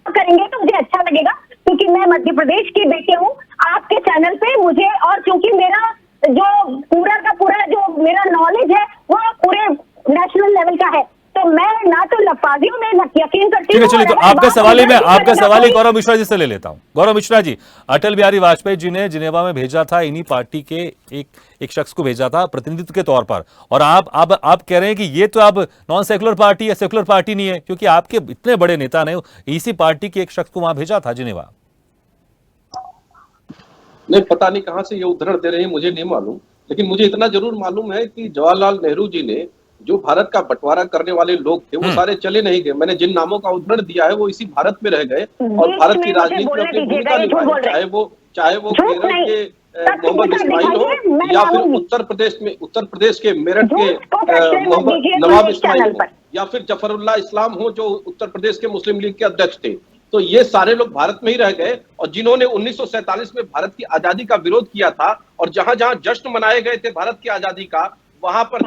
करेंगे तो मुझे अच्छा लगेगा, क्योंकि मैं मध्य प्रदेश की बेटी हूँ। आपके चैनल पे मुझे, और क्योंकि मेरा जो पूरा का पूरा जो मेरा नॉलेज है वो पूरे नेशनल लेवल का है, तो मैं ना तो लफाजियों में यकीन करती हूँ। ठीक है, चलिए, तो आपका सवाल ही गौरव मिश्रा जी से ले लेता हूं। गौरव मिश्रा जी, अटल बिहारी वाजपेयी जी ने जिनेवा में भेजा था, इन्हीं पार्टी के एक शख्स को भेजा था प्रतिनिधित्व के तौर पर, और आप कह रहे हैं कि ये तो अब नॉन सेकुलर पार्टी है, सेकुलर पार्टी नहीं है, क्योंकि आपके इतने बड़े नेता ने इसी पार्टी के एक शख्स को वहां भेजा था जिनेवा। नहीं, पता नहीं कहां से ये उद्धरण दे रहे हैं, मुझे नहीं मालूम, लेकिन मुझे इतना जरूर मालूम है कि जवाहरलाल नेहरू जी ने जो भारत का बंटवारा करने वाले लोग थे वो सारे चले नहीं गए। मैंने जिन नामों का उदाहरण दिया है वो इसी भारत में रह गए और भारत की राजनीति में अपनी भूमिका निभाई, चाहे वो केरल के मोहम्मद इस्माइल हो या फिर उत्तर प्रदेश के मेरठ के नवाब इस्माइल हो या फिर जफरुल्लाह इस्लाम हो जो उत्तर प्रदेश के मुस्लिम लीग के अध्यक्ष थे। तो ये सारे लोग भारत में ही रह गए और जिन्होंने 1947 में भारत की आजादी का विरोध किया था और जहां जहां जश्न मनाए गए थे भारत की आजादी का, वहां पर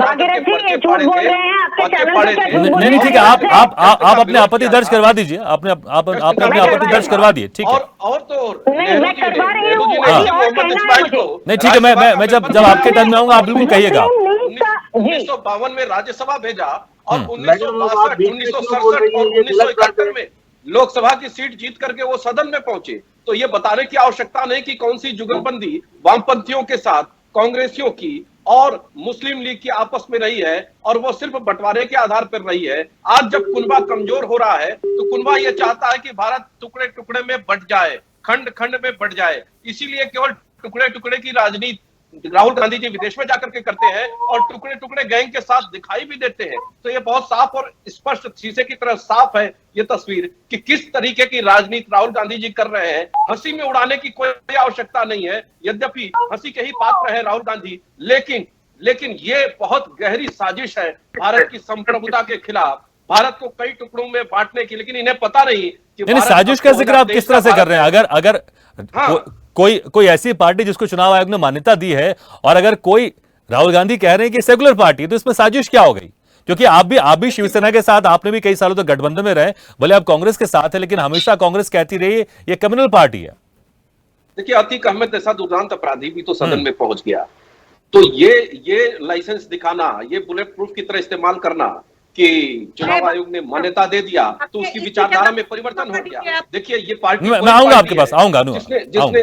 नहीं ठीक है, आप अपने आपत्ति दर्ज करवा दीजिए, आपने अपने आपत्ति दर्ज करवा दिए। ठीक है, और तो नहीं ठीक है, मैं जब आपके टर्न में आऊंगा आप बिल्कुल कहिएगा। 1952 में राज्यसभा भेजा और 1962, 1967 और 1971 में लोकसभा की सीट जीत करके वो सदन में पहुंचे। तो ये बताने की आवश्यकता नहीं कि कौन सी जुगलबंदी वामपंथियों के साथ कांग्रेसियों की और मुस्लिम लीग की आपस में रही है और वो सिर्फ बंटवारे के आधार पर रही है। आज जब कुनबा कमजोर हो रहा है तो कुनबा ये चाहता है कि भारत टुकड़े टुकड़े में बंट जाए, खंड खंड में बंट जाए। इसीलिए केवल टुकड़े टुकड़े की राजनीति राहुल गांधी जी विदेश में जाकर के करते हैं और टुकड़े टुकड़े गैंग के साथ दिखाई भी देते हैं। तो ये बहुत साफ और स्पष्ट शीशे की तरह साफ है ये तस्वीर कि किस तरीके की राजनीति राहुल गांधी जी कर रहे हैं। हंसी में उड़ाने की कोई आवश्यकता नहीं है, यद्यपि हंसी के ही पात्र है राहुल गांधी, लेकिन ये बहुत गहरी साजिश है भारत की संप्रभुता के खिलाफ, भारत को कई टुकड़ों में बांटने की। लेकिन इन्हें पता नहीं कि साजिश का जिक्र आप किस तरह से कर रहे हैं। अगर कोई ऐसी पार्टी जिसको चुनाव आयोग ने मान्यता दी है और अगर कोई राहुल गांधी कह रहे हैं कि सेकुलर पार्टी, तो इसमें साजिश क्या हो गई? क्योंकि आप भी शिवसेना के साथ, आपने भी कई सालों तक गठबंधन में रहे, भले आप कांग्रेस के साथ है, लेकिन हमेशा कांग्रेस कहती रही ये कम्युनल पार्टी है। देखिए, अतीक अहमद जैसा दुर्दांत अपराधी भी तो सदन में पहुंच गया, तो ये लाइसेंस दिखाना, ये बुलेट प्रूफ की तरह इस्तेमाल करना कि चुनाव आयोग ने मान्यता दे दिया तो उसकी विचारधारा में परिवर्तन हो गया। देखिए, ये पार्टी मैं आऊंगा आपके पास, आऊंगा जिसने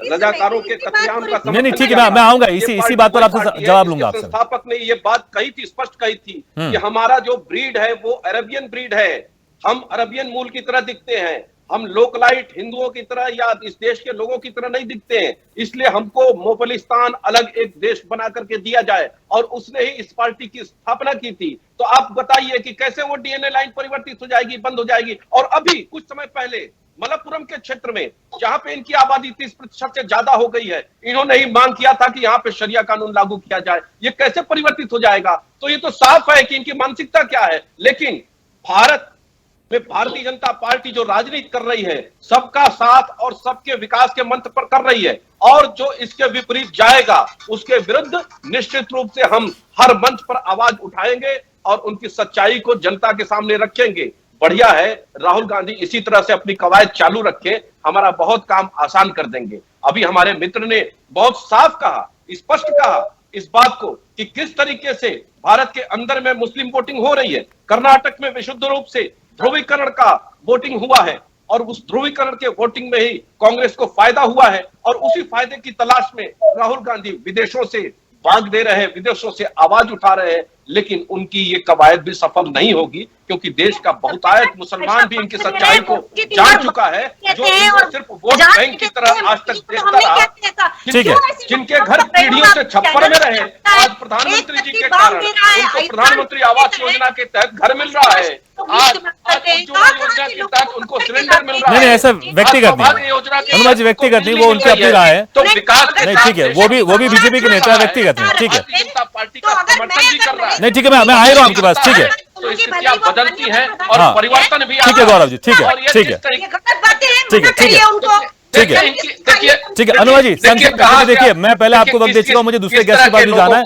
रजाकारों के कत्लेआम का नहीं ठीक है, मैं आऊंगा इसी बात पर आपसे जवाब लूंगा आपसे। संस्थापक ने ये बात कही थी, स्पष्ट कही थी कि हमारा जो ब्रीड है वो अरबियन ब्रीड है, हम अरबियन मूल की तरह दिखते हैं, हम लोकलाइट हिंदुओं की तरह या इस देश के लोगों की तरह नहीं दिखते हैं, इसलिए हमको मोगलिस्तान अलग एक देश बना करके दिया जाए, और उसने ही इस पार्टी की स्थापना की थी। तो आप बताइए कि कैसे वो डीएनए लाइन परिवर्तित हो जाएगी, बंद हो जाएगी। और अभी कुछ समय पहले मलप्पुरम के क्षेत्र में जहां पे इनकी आबादी 30% से ज्यादा हो गई है, इन्होंने ही मांग किया था कि यहाँ पे शरिया कानून लागू किया जाए। ये कैसे परिवर्तित हो जाएगा? तो ये तो साफ है कि इनकी मानसिकता क्या है। लेकिन भारत में भारतीय जनता पार्टी जो राजनीति कर रही है, सबका साथ और सबके विकास के मंत्र पर कर रही है, और जो इसके विपरीत जाएगा उसके विरुद्ध निश्चित रूप से हम हर मंच पर आवाज उठाएंगे और उनकी सच्चाई को जनता के सामने रखेंगे। बढ़िया है, राहुल गांधी इसी तरह से अपनी कवायद चालू रखे, हमारा बहुत काम आसान कर देंगे। अभी हमारे मित्र ने बहुत साफ कहा, स्पष्ट कहा इस बात को कि किस तरीके से भारत के अंदर में मुस्लिम वोटिंग हो रही है। कर्नाटक में विशुद्ध रूप से ध्रुवीकरण का वोटिंग हुआ है, और उस ध्रुवीकरण के वोटिंग में ही कांग्रेस को फायदा हुआ है, और उसी फायदे की तलाश में राहुल गांधी विदेशों से भाग दे रहे हैं, विदेशों से आवाज उठा रहे हैं। लेकिन उनकी ये कवायद भी सफल नहीं होगी, क्योंकि देश का बहुतायत मुसलमान भी इनकी सच्चाई को जान चुका है, जो इनको सिर्फ वोट बैंक की तरह आज तक देखता रहा, जिनके घर पीढ़ियों से छप्पर में रहे, आज प्रधानमंत्री जी के कारण उनको प्रधानमंत्री आवास योजना के तहत घर मिल रहा है, आज उज्ज्वला योजना के तहत उनको सिलेंडर मिल रहा है। नहीं, ऐसा व्यक्तिगत नहीं, हनुमान जी व्यक्तिगत नहीं, वो उनकी अपनी राय है। तो विकास नहीं, ठीक है, वो भी बीजेपी के नेता व्यक्तिगत नहीं, ठीक है, जनता पार्टी का समर्थन भी कर रहा है। नहीं, ठीक है, मैं आ ही रहा हूँ आपके पास, ठीक है, तो स्थितियां बदलती है और हाँ, परिवर्तन भी ठीक है गौरव जी, ठीक है, ठीक है, ठीक है, ठीक है, ठीक है, ठीक है। अनुमा जी, संक्षेप में देखिए, मैं पहले आपको वक्त दे चुका हूँ, मुझे दूसरे गेस्ट के पास भी जाना है,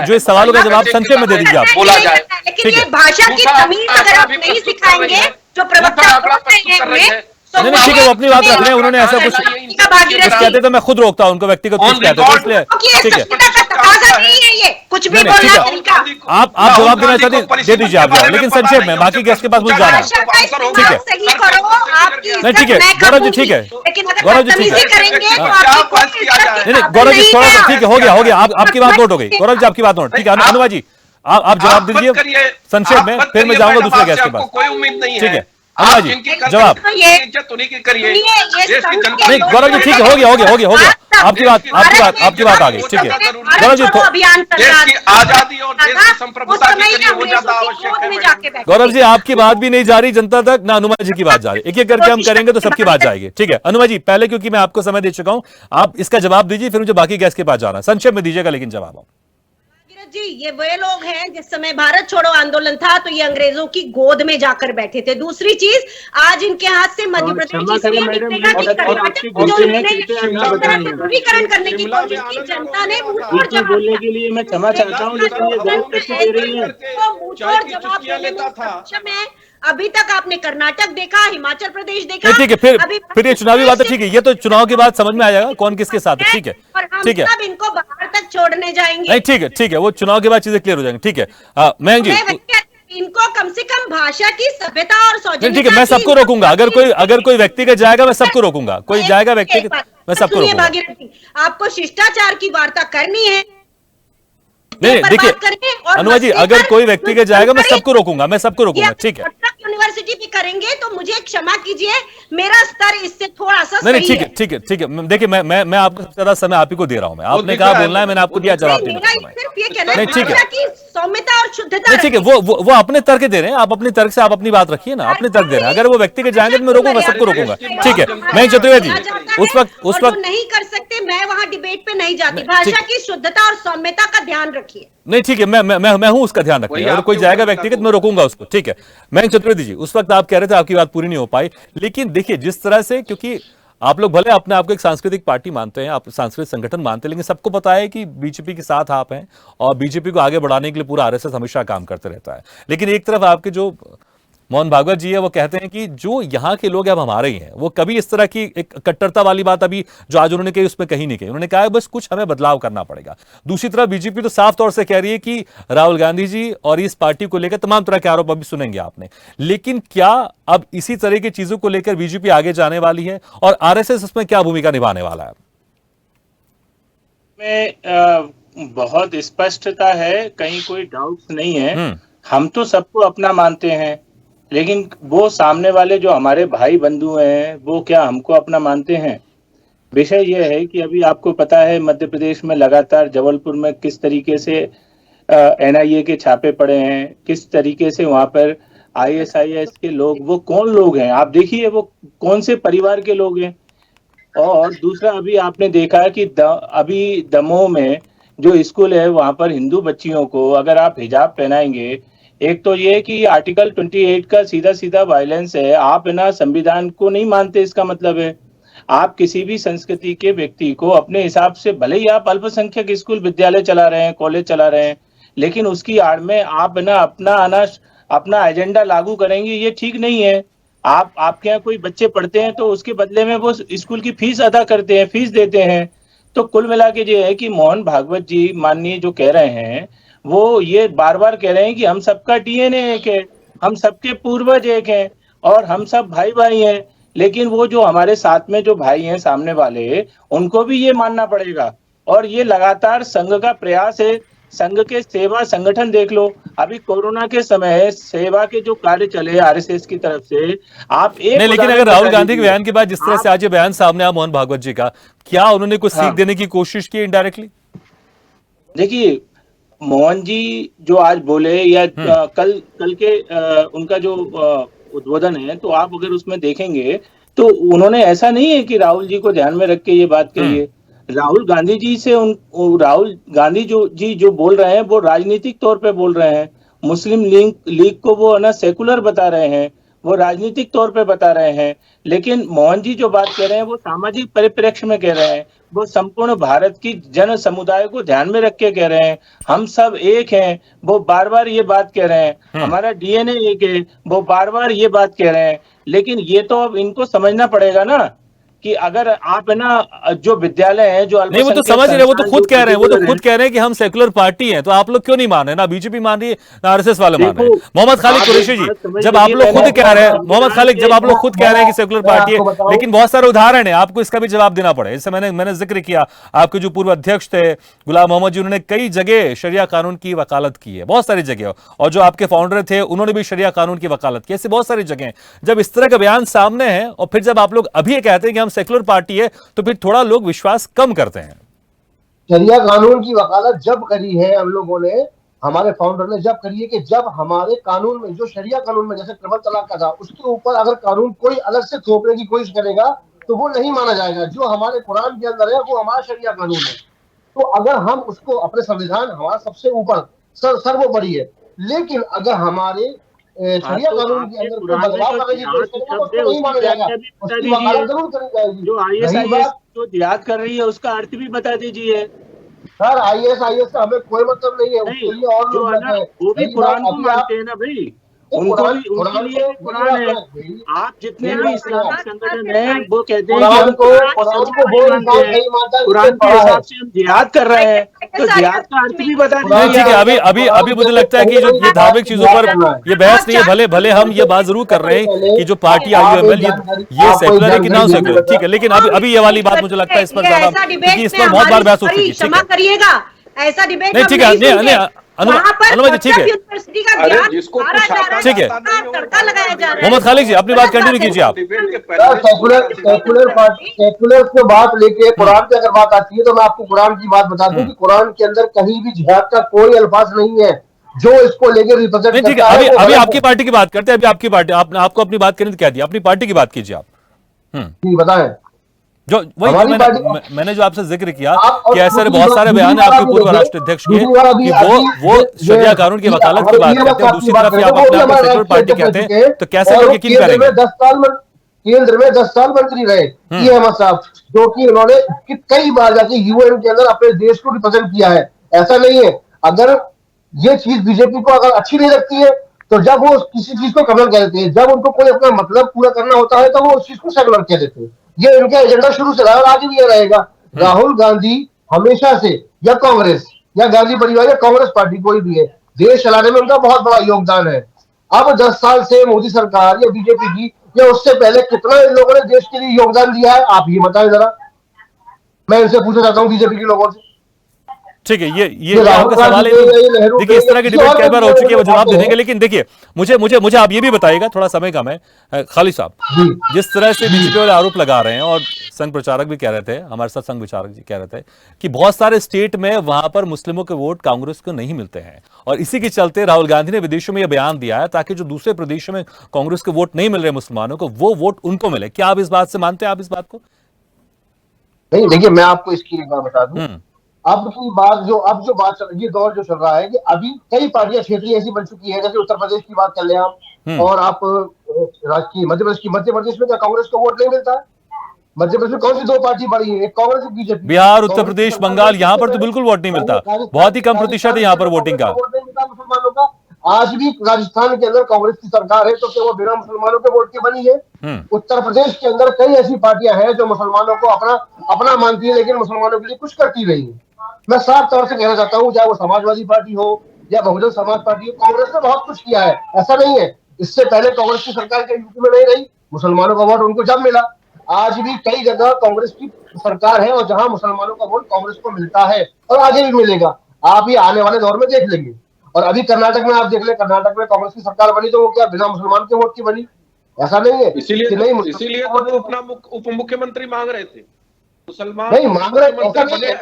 जो इस सवालों का जवाब संक्षेप में दे दीजिए आप। बोला जाए, लेकिन ये भाषा की तमीज अगर आप नहीं सिखाएंगे, जो प्रवक्ता नहीं, ठीक है, वो अपनी बात रख रहे हैं, उन्होंने ऐसा कुछ कहते तो मैं खुद रोकता हूँ उनको, व्यक्तिगत कुछ कहते तो इसलिए ठीक है, कुछ भी बोलना तरीका। आप जवाब देना चाहते दे दीजिए आप जवाब, लेकिन संक्षेप में, बाकी गेस्ट के पास मुझे जाना है, ठीक है, नहीं ठीक है गौरव जी, ठीक है गौरव जी, ठीक है, नहीं गौरव जी थोड़ा सा, ठीक है, हो गया, आपकी बात नोट हो गई, गौरव जी आपकी बात नोट, ठीक है। अनुमा जी आप जवाब दीजिए संक्षेप में, फिर मैं जाऊंगा दूसरे गेस्ट के पास, कोई उम्मीद नहीं ठीक है। अनुमा जी जवाब नहीं, गौरव जी ठीक है, हो गया, आपकी बात आ गई, ठीक है गौरव जी, देश की आजादी और देश की संप्रभुता के लिए वो ज्यादा आवश्यक है। गौरव जी आपकी बात भी नहीं जा रही जनता तक, ना अनुमा जी की बात जा रही, एक एक करके हम करेंगे तो सबकी बात जाएगी, ठीक है। अनुमा जी पहले, क्योंकि मैं आपको समय दे चुका हूं, आप इसका जवाब दीजिए, फिर मुझे बाकी गैस के पास जाना, संक्षेप में दीजिएगा लेकिन जवाब। जी, ये वे लोग हैं जिस समय भारत छोड़ो आंदोलन था तो ये अंग्रेजों की गोद में जाकर बैठे थे। दूसरी चीज, आज इनके हाथ से मध्य प्रदेश इसलिए निकलेगा कि कर्नाटक में जो उन्होंने ध्रुवीकरण करने की कोशिश की, जनता ने मुंहतोड़ जवाब बोलने के लिए मैं क्षमा चाहता हूँ, लेकिन ये गलत प्रश्न दे रही है। तो मुंहतोड़ जवाब देने में सक्षम है। अभी तक आपने कर्नाटक देखा, हिमाचल प्रदेश देखा, ठीक है, फिर ये चुनावी बात है, ठीक है, ये तो चुनाव के बाद समझ में आ जाएगा कौन किसके साथ है, ठीक है, ठीक है, सब इनको बाहर तक छोड़ने जाएंगे। नहीं ठीक है, वो चुनाव के बाद चीजें क्लियर हो जाएंगी, ठीक है। मयंक जी, इनको कम से कम भाषा की सभ्यता और सौजन्यता, ठीक है, मैं सबको रोकूंगा, अगर कोई व्यक्तिगत जाएगा मैं सबको रोकूंगा, कोई जाएगा व्यक्तिगत मैं सबको रोकूंगा। भागीरथी, आपको शिष्टाचार की वार्ता करनी है, नहीं देखिए अनुमा जी, अगर कोई व्यक्तिगत जाएगा मैं सबको रोकूंगा, ठीक है। यूनिवर्सिटी भी करेंगे तो मुझे क्षमा कीजिए, मेरा स्तर इससे थोड़ा सा नहीं ठीक है, देखिए मैं आपको सबसे ज्यादा समय आप ही को दे रहा हूं, मैं आपने कहा बोलना है, मैंने आपको दिया जवाब देने का समय, सिर्फ ये कहना नहीं ठीक है, सौम्यता और शुद्धता, ठीक है, वो अपने तर्क दे रहे हैं, आप अपने तर्क से आप अपनी बात रखिए ना, अपने तर्क दे रहे हैं, अगर वो व्यक्तिगत जाएंगे तो मैं रोकूंगा, सबको रोकूंगा, ठीक है। मैं चतुर्वेदी जी उस वक्त नहीं कर सकते, मैं वहां डिबेट पे नहीं जाती, भाषा की शुद्धता और सौम्यता का ध्यान रखिए। नहीं ठीक है, मैं हूं उसका ध्यान रखने, अगर कोई जाएगा व्यक्तिगत मैं रोकूंगा उसको, ठीक है। मैं चतुर्वेदी जी उस वक्त आप कह रहे थे आपकी बात पूरी नहीं हो पाई, लेकिन देखिए जिस तरह से, क्योंकि आप लोग भले अपने आप को एक सांस्कृतिक पार्टी मानते हैं, आप सांस्कृतिक संगठन मानते हैं, लेकिन सबको पता है कि बीजेपी के साथ आप हैं और बीजेपी को आगे बढ़ाने के लिए पूरा आरएसएस हमेशा काम करते रहता है। लेकिन एक तरफ आपके जो मोहन भागवत जी है वो कहते हैं कि जो यहाँ के लोग अब हमारे ही हैं, वो कभी इस तरह की एक कट्टरता वाली बात अभी जो आज उन्होंने कही उसमें कहीं नहीं कही, उन्होंने कहा है बस कुछ हमें बदलाव करना पड़ेगा। दूसरी तरफ बीजेपी तो साफ तौर से कह रही है कि राहुल गांधी जी और इस पार्टी को लेकर तमाम तरह के आरोप अभी सुनेंगे आपने, लेकिन क्या अब इसी तरह की चीजों को लेकर बीजेपी आगे जाने वाली है और आरएसएस उसमें क्या भूमिका निभाने वाला है? में बहुत स्पष्टता है, कहीं कोई डाउट नहीं है। हम तो सबको अपना मानते हैं, लेकिन वो सामने वाले जो हमारे भाई बंधु हैं वो क्या हमको अपना मानते हैं? विषय यह है कि अभी आपको पता है मध्य प्रदेश में लगातार जबलपुर में किस तरीके से NIA के छापे पड़े हैं, किस तरीके से वहां पर ISIS के लोग, वो कौन लोग हैं आप देखिए, वो कौन से परिवार के लोग हैं। और दूसरा अभी आपने देखा कि अभी दमोह में जो स्कूल है वहां पर हिंदू बच्चियों को अगर आप हिजाब पहनाएंगे, एक तो ये कि आर्टिकल 28 का सीधा सीधा वायलेंस है, आप ना संविधान को नहीं मानते, इसका मतलब है आप किसी भी संस्कृति के व्यक्ति को अपने हिसाब से, भले ही आप अल्पसंख्यक स्कूल विद्यालय चला रहे हैं, कॉलेज चला रहे हैं, लेकिन उसकी आड़ में आप ना अपना एजेंडा लागू करेंगे, ये ठीक नहीं है। आपके यहाँ कोई बच्चे पढ़ते हैं तो उसके बदले में वो स्कूल की फीस अदा करते हैं, फीस देते हैं। तो कुल मिला के ये है कि मोहन भागवत जी माननीय जो कह रहे हैं, वो ये बार बार कह रहे हैं कि हम सबका DNA एक है, हम सबके पूर्वज एक हैं और हम सब भाई भाई हैं। लेकिन वो जो हमारे साथ में जो भाई हैं सामने वाले, उनको भी ये मानना पड़ेगा। और ये लगातार संघ का प्रयास है। संघ के सेवा संगठन देख लो, अभी कोरोना के समय सेवा के जो कार्य चले RSS की तरफ से, आप एक नहीं, लेकिन अगर राहुल गांधी के बयान के बाद जिस तरह से आज ये बयान सामने आया मोहन भागवत जी का, क्या उन्होंने कुछ सीख देने की कोशिश की इनडायरेक्टली? देखिए, मोहन जी जो आज बोले या कल के उनका जो उद्बोधन है, तो आप अगर उसमें देखेंगे तो उन्होंने ऐसा नहीं है कि राहुल जी को ध्यान में रख के ये बात कही है। राहुल गांधी जी से राहुल गांधी जी जो बोल रहे हैं वो राजनीतिक तौर पे बोल रहे हैं। मुस्लिम लीग को वो ना सेकुलर बता रहे हैं, वो राजनीतिक तौर पे बता रहे हैं। लेकिन मोहन जी जो बात कह रहे हैं वो सामाजिक परिप्रेक्ष्य में कह रहे हैं, वो संपूर्ण भारत की जन समुदाय को ध्यान में रख के कह रहे हैं। हम सब एक हैं, वो बार बार ये बात कह रहे हैं। हमारा DNA एक है, वो बार बार ये बात कह रहे हैं। लेकिन ये तो अब इनको समझना पड़ेगा ना कि अगर आप है ना जो विद्यालय है जो नहीं, वो तो समझ रहे हैं, वो तो खुद कह रहे हैं, वो तो खुद कह रहे हैं कि हम सेकुलर पार्टी हैं। तो आप लोग क्यों नहीं मान रहे? ना बीजेपी मान रही है, ना RSS वाले मान रहे हैं। मोहम्मद खालिद कुरैशी जी, जब आप लोग खुद कह रहे हैं, मोहम्मद खालिद, जब आप लोग खुद कह रहे हैं कि सेकुलर पार्टी है, लेकिन बहुत सारे उदाहरण है, आपको इसका भी जवाब देना पड़े। जैसे मैंने जिक्र किया, आपके जो पूर्व अध्यक्ष थे गुलाम मोहम्मद जी, उन्होंने कई जगह शरिया कानून की वकालत की है, बहुत सारी जगह। और जो आपके फाउंडर थे उन्होंने भी शरिया कानून की वकालत की, ऐसे बहुत सारी जगह। जब इस तरह का बयान सामने है और फिर जब आप लोग अभी ये कहते हैं कि हम सेकुलर पार्टी है, तो फिर थोड़ा लोग विश्वास कम करते हैं। शरिया कानून की वकालत जब करी है हम लोगों ने, हमारे फाउंडर ने जब करी है कि जब हमारे कानून में, जो शरिया कानून में जैसे ट्रिपल तलाक का था, उसके ऊपर अगर कानून कोई अलग से थोपने की कोशिश करेगा तो वो नहीं माना जाएगा। जो हमारे कुरान के अंदर है वो हमारा शरिया कानून है। तो अगर हम उसको, अपने संविधान हमारा सबसे ऊपर सर्वोपरि है, लेकिन अगर हमारे शरिया कानून के अंदर कोई बदलाव करने की कोशिश करेगा तो उसको नहीं माना जाएगा, उसकी वकालत जरूर करी जाएगी। जो ISIS जो जिहाद कर रही है उसका अर्थ भी बता दीजिए सर। ISIS का हमें कोई मतलब नहीं है, उसके लिए और लोग बैठे हैं। वो भी कुरान को मानते हैं ना भाई, उनको भी, उनके लिए कुरान है। आप जितने भी इस्लामिक संगठन हैं वो कहते हैं कि हम कुरान के हिसाब से हम जिहाद कर रहे हैं, तो जिहाद का अर्थ भी बता दीजिए। ठीक है, अभी मुझे लगता है कि जो ये धार्मिक चीजों पर ये बहस नहीं है। भले हम ये बात जरूर कर रहे हैं कि जो पार्टी IUML ये सेकुलर है कि नॉन सेकुलर, ठीक है, लेकिन अभी ये वाली बात मुझे लगता है इस पर ज्यादा, क्योंकि इस पर बहुत बार बहस हो चुकी है। क्षमा करिएगा, ऐसा डिबेट नहीं, ठीक है, अनुमति, ठीक है, यूनिवर्सिटी का ज्ञान ठीक है। तड़का लगाया जा रहा है। मोहम्मद खालिद जी, अपनी बात कंटिन्यू कीजिए आप। सेकुलर को बात लेके कुरान की अगर बात आती है तो मैं आपको कुरान की बात बता दूं कि कुरान के अंदर कहीं भी जिहाद का कोई अल्फाज नहीं है जो इसको लेके रिप्रेजेंट नहीं, ठीक है, अभी आपकी पार्टी की बात करते हैं। अभी आपकी पार्टी, आपको अपनी बात करने कह दिया, अपनी पार्टी की बात कीजिए आप। बताएं। जो वही मैंने जो आपसे जिक्र किया कि ऐसे बहुत सारे बयान है आपके पूर्व राष्ट्रीय अध्यक्ष के कि वो शरिया कानून की वकालत की बात करते हैं, दूसरी तरफ आप अपने आप को सेकुलर पार्टी कहते हैं, तो कैसे लोग यकीन करेंगे? केंद्र में 10 साल मंत्री रहे अहमद साहब, जो कि उन्होंने कई बार जाके UN के अंदर अपने देश को रिप्रेजेंट किया है। ऐसा नहीं है, अगर ये चीज बीजेपी को अगर अच्छी नहीं लगती है तो जब वो किसी चीज को कमल कह देते हैं, जब उनको कोई अपना मतलब पूरा करना होता है तो वो उस चीज को सेकुलर कह देते हैं। ये इनका एजेंडा शुरू से रहा और आगे भी ये रहेगा। राहुल गांधी हमेशा से, या कांग्रेस या गांधी परिवार या कांग्रेस पार्टी कोई भी है, देश चलाने में उनका बहुत बड़ा योगदान है। अब 10 साल से मोदी सरकार या बीजेपी की या उससे पहले कितना इन लोगों ने देश के लिए योगदान दिया है, आप ये बताएं जरा। मैं इनसे पूछना चाहता हूँ बीजेपी के लोगों से। ठीक है, ये आपका सवाल है। देखिए, इस तरह की डिबेट कई बार हो चुकी है, वो जवाब दे देंगे। लेकिन देखिए, मुझे आप ये भी बताइएगा, थोड़ा समय कम है खालिद साहब, जिस तरह से बीजेपी वाले आरोप लगा रहे हैं, और संघ प्रचारक भी कह रहे थे, हमारे साथ संघ विचारक जी कह रहे थे कि बहुत सारे स्टेट में वहां पर मुस्लिमों के वोट कांग्रेस को नहीं मिलते हैं, और इसी के चलते राहुल गांधी ने विदेशों में यह बयान दिया है ताकि जो दूसरे प्रदेशों में कांग्रेस के वोट नहीं मिल रहे मुसलमानों को, वो वोट उनको मिले। क्या आप इस बात से मानते हैं, आप इस बात को? नहीं, देखिए, मैं आपको इसकी एक बात बता दूं। अब की बात जो बात ये दौर जो चल रहा है कि अभी कई पार्टियां क्षेत्रीय ऐसी बन चुकी है, जैसे उत्तर प्रदेश की बात कर ले आप, और आप मध्य प्रदेश में क्या कांग्रेस को वोट नहीं मिलता है? मध्य प्रदेश में कौन सी दो पार्टी बड़ी है, एक कांग्रेस और बीजेपी। बिहार, उत्तर प्रदेश, बंगाल, यहाँ पर तो बिल्कुल वोट नहीं मिलता, बहुत ही कम प्रतिशत है यहाँ पर वोटिंग का। वोट नहीं मिलता मुसलमानों का। आज भी राजस्थान के अंदर कांग्रेस की सरकार है, तो क्या वो बिना मुसलमानों के वोट के बनी है? उत्तर प्रदेश के अंदर कई ऐसी पार्टियां हैं जो मुसलमानों को अपना मानती है, लेकिन मुसलमानों के लिए कुछ करती नहीं है। मैं साफ तौर से कहना चाहता हूँ, चाहे वो समाजवादी पार्टी हो या बहुजन समाज पार्टी हो, कांग्रेस ने बहुत कुछ किया है, ऐसा नहीं है। इससे पहले कांग्रेस की सरकार के यूपी में नहीं रही, मुसलमानों का वोट उनको जब मिला। आज भी कई जगह कांग्रेस की सरकार है और जहां मुसलमानों का वोट कांग्रेस को मिलता है, और आगे भी मिलेगा। आप ये आने वाले दौर में देख लेंगे। और अभी कर्नाटक में आप देख ले, कर्नाटक में कांग्रेस की सरकार बनी तो वो क्या बिना मुसलमान के वोट की बनी? ऐसा नहीं है। इसीलिए तो अपना उप मुख्यमंत्री मांग रहे थे, मुसलमान नहीं मांग रहे,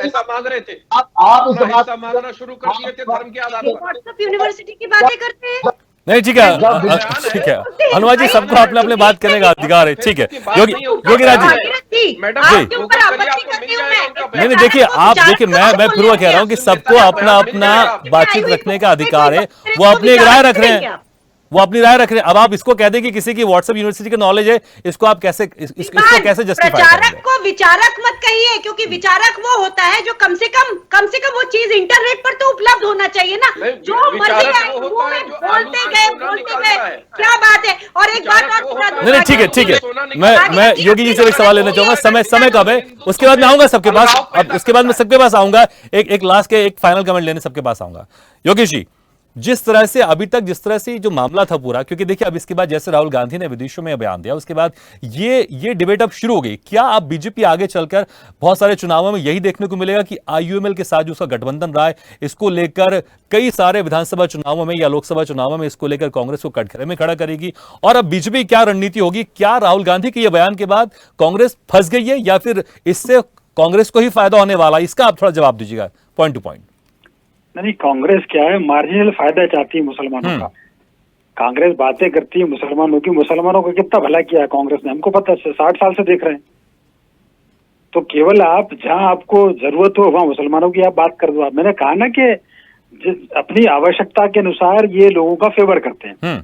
ऐसा मांग रहे थे। आप इस बात मांगना शुरू कर दिए थे धर्म के आधार पर। यूनिवर्सिटी की बातें करते हैं। नहीं, ठीक है अनुवा जी, सबको अपने अपने बात करने का अधिकार है। ठीक है, योगीराज जी, नहीं, देखिए मैं फिर कह रहा हूं कि सबको अपना अपना बातचीत रखने का अधिकार है, वो अपनी राय रख रहे हैं, अब आप इसको कह दें कि किसी की व्हाट्सएप यूनिवर्सिटी का नॉलेज है, इसको आप कैसे जस्टिफाई प्रचारक को विचारक मत कहिए, क्योंकि विचारक वो होता है जो कम से कम वो चीज इंटरनेट पर तो उपलब्ध होना चाहिए ना। जो मर्जी बोलते गए, क्या बात है। और एक बात और, नहीं, ठीक है, मैं योगी जी से एक सवाल लेना चाहूंगा। समय कब है, उसके बाद मैं आऊंगा सबके पास। अब उसके बाद मैं सबके पास आऊंगा, एक लास्ट के एक फाइनल कमेंट लेने सबके पास आऊंगा। योगी जी, जिस तरह से अभी तक जिस तरह से जो मामला था पूरा, क्योंकि देखिए अब इसके बाद जैसे राहुल गांधी ने विदेशों में बयान दिया, उसके बाद ये डिबेट अब शुरू हो गई। क्या अब बीजेपी आगे चलकर बहुत सारे चुनावों में यही देखने को मिलेगा कि आईयूएमएल के साथ जो उसका गठबंधन रहा है, इसको लेकर कई सारे विधानसभा चुनावों में या लोकसभा चुनावों में इसको लेकर कांग्रेस को कटघरे में खड़ा करेगी? और अब बीजेपी क्या रणनीति होगी? क्या राहुल गांधी के ये बयान के बाद कांग्रेस फंस गई है, या फिर इससे कांग्रेस को ही फायदा होने वाला है? इसका आप थोड़ा जवाब दीजिएगा पॉइंट टू पॉइंट। नहीं, कांग्रेस क्या है, मार्जिनल फायदा चाहती है मुसलमानों का। कांग्रेस बातें करती है मुसलमानों की, मुसलमानों का कितना भला किया है कांग्रेस ने, हमको पता है, 60 साल से देख रहे हैं। तो केवल आप जहां आपको जरूरत हो वहां मुसलमानों की आप बात कर दो। मैंने कहा ना कि अपनी आवश्यकता के अनुसार ये लोगों का फेवर करते हैं।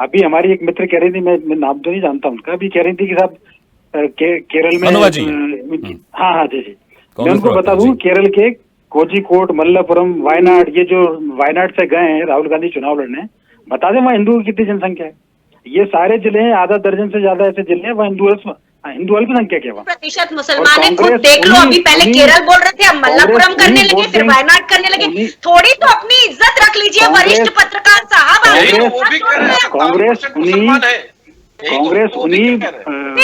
अभी हमारी एक मित्र कह रही थी, मैं नाम तो नहीं जानता उनका, अभी कह रही थी कि साहब केरल में, हाँ जी, मैं उनको बता दूं, केरल के कोझिकोड, मल्लपुरम, वायनाड, ये जो वायनाड से गए हैं राहुल गांधी चुनाव लड़ने, बता दें वहाँ हिंदुओं की कितनी जनसंख्या है? ये सारे जिले हैं, आधा दर्जन से ज्यादा ऐसे जिले हैं वहाँ हिंदू अल्पसंख्यक है वहाँ। प्रतिशत मुसलमान है, खुद देख लो। अभी पहले केरल बोल रहे थे, अब मल्लपुरम करने लगे, फिर वायनाड करने लगे। थोड़ी तो अपनी इज्जत रख लीजिए वरिष्ठ पत्रकार साहब। कांग्रेस उन्हीं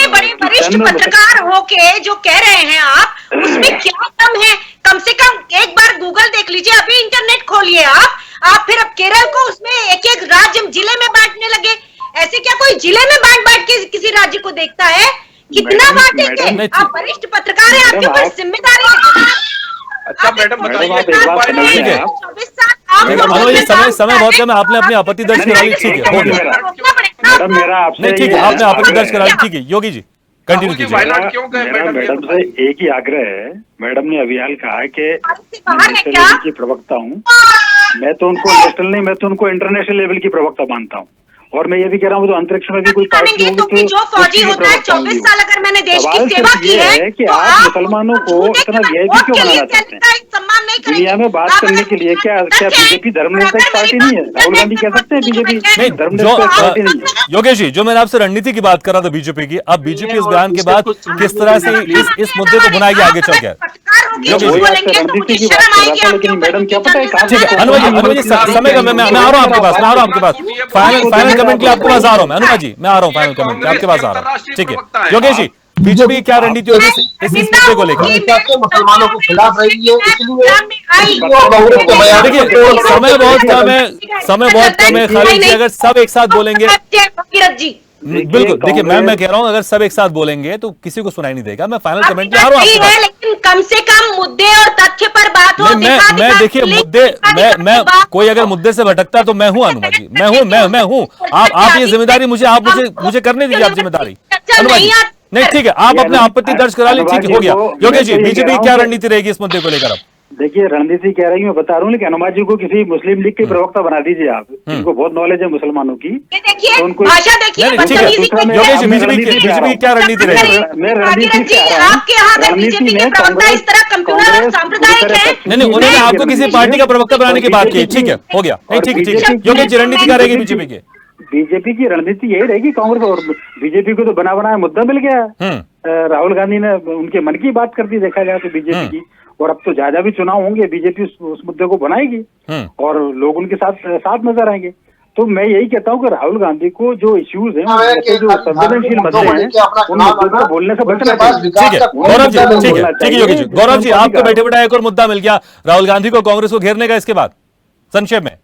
बड़े वरिष्ठ पत्रकार होके जो कह रहे हैं आप, उसमें क्या कम है? कम से कम एक बार गूगल देख लीजिए, अभी इंटरनेट खोलिए आप फिर अब केरल को उसमें एक एक राज्य जिले में बांटने लगे। ऐसे क्या कोई जिले में बांट के किसी राज्य को देखता है? कितना बांटेंगे? आप वरिष्ठ पत्रकार हैं, आपके ऊपर जिम्मेदारी है। अच्छा मैडम बताइए, समय बहुत कम है, आपने अपनी आपत्ति दर्ज करा ली, ठीक है, हो गया मैडम, मेरा आपसे ठीक है, आपने आपत्ति दर्ज करा ली, ठीक है। योगी जी कंटिन्यू कीजिए। मैडम से एक ही आग्रह है, मैडम ने अभी हाल कहा कि की प्रवक्ता हूँ मैं, तो उनको नेशनल नहीं, मैं तो उनको इंटरनेशनल लेवल की प्रवक्ता मानता हूँ। और मैं ये भी कह रहा हूँ, तो अंतरिक्ष में भी कोई पार्टी होगी जो फौजी होता है, 24 साल अगर मैंने देश की सेवा की है कि आप मुसलमानों को इतना वीआईपी क्यों बनाना चाहते हैं? दुनिया में बात करने के लिए क्या बीजेपी धर्मनिरपेक्ष पार्टी नहीं है? राहुल गांधी कह सकते हैं बीजेपी धर्मनिरपेक्ष पार्टी नहीं है। योगेश जी, जो मैंने आपसे रणनीति की बात कर रहा था बीजेपी की, अब बीजेपी इस बयान के बाद किस तरह से इस मुद्दे को बुनाएगी आगे चल कर? रणनीति की बात कर रहा था, लेकिन मैडम क्या पता है अनुवा जी समय का, मैं आ रहा हूँ आपके पास फाइनल कमेंट के लिए आपके पास आ रहा हूँ मैं, अनुवा जी मैं आ रहा हूँ फाइनल कमेंट आपके पास आ रहा हूँ, ठीक है। योगेश जी बीजेपी क्या रणनीति होगी इस मुद्दे को लेकर? मुसलमानों के खिलाफ रही है, इसलिए कांग्रेस के बयान देखिए समय बहुत कम है खालिद जी, अगर सब एक साथ बोलेंगे बिल्कुल, देखिए मैं कह रहा हूं अगर सब एक साथ बोलेंगे तो किसी को सुनाई नहीं देगा। मैं फाइनल कमेंट में आ रहा हूं, लेकिन कम से कम मुद्दे और तथ्य पर बात हो। मैं देखिए मुद्दे मैं कोई अगर मुद्दे से भटकता तो मैं हूं अनुमा जी, मैं हूं। आप ये जिम्मेदारी मुझे करने दीजिए, आप जिम्मेदारी अनुमा जी। नहीं ठीक है, आप अपने आपत्ति दर्ज करा ली, ठीक है, हो गया। योगेश जी, बीजेपी क्या रणनीति रहेगी इस मुद्दे को लेकर? अब देखिए रणनीति कह रही मैं बता रहा हूँ, लेकिन अनुमा जी को किसी मुस्लिम लीग के प्रवक्ता बना दीजिए आप, इनको बहुत नॉलेज है मुसलमानों की। देखिए भाषा देखिए, योगेश जी बीजेपी की क्या रणनीति रहेगी? मैं रणनीति से आपके यहाँ बीजेपी के प्रवक्ता इस तरह कंप्यूटर और सांप्रदायिक है। नहीं, उन्होंने आपको किसी पार्टी का प्रवक्ता बनाने की बात की, ठीक है, हो गया। नहीं ठीक है, योगेश जी रणनीति क्या रहेगी बीजेपी की? बीजेपी की रणनीति यही रहेगी, कांग्रेस और बीजेपी को तो बना बनाया मुद्दा मिल गया है। राहुल गांधी ने उनके मन की बात कर दी, देखा जाए तो बीजेपी की, और अब तो ज्यादा भी चुनाव होंगे, बीजेपी उस मुद्दे को बनाएगी और लोग उनके साथ नजर आएंगे। तो मैं यही कहता हूँ कि राहुल गांधी को जो इश्यूज हैं, जो संवेदनशील मुद्दे हैं, उन मुद्दों पर बोलने से बचना चाहिए। ठीक है गौरव जी, ठीक है योगेश जी। गौरव जी, आपको बैठे बैठे एक और मुद्दा मिल गया राहुल गांधी को कांग्रेस को घेरने का, इसके बाद संक्षेप में।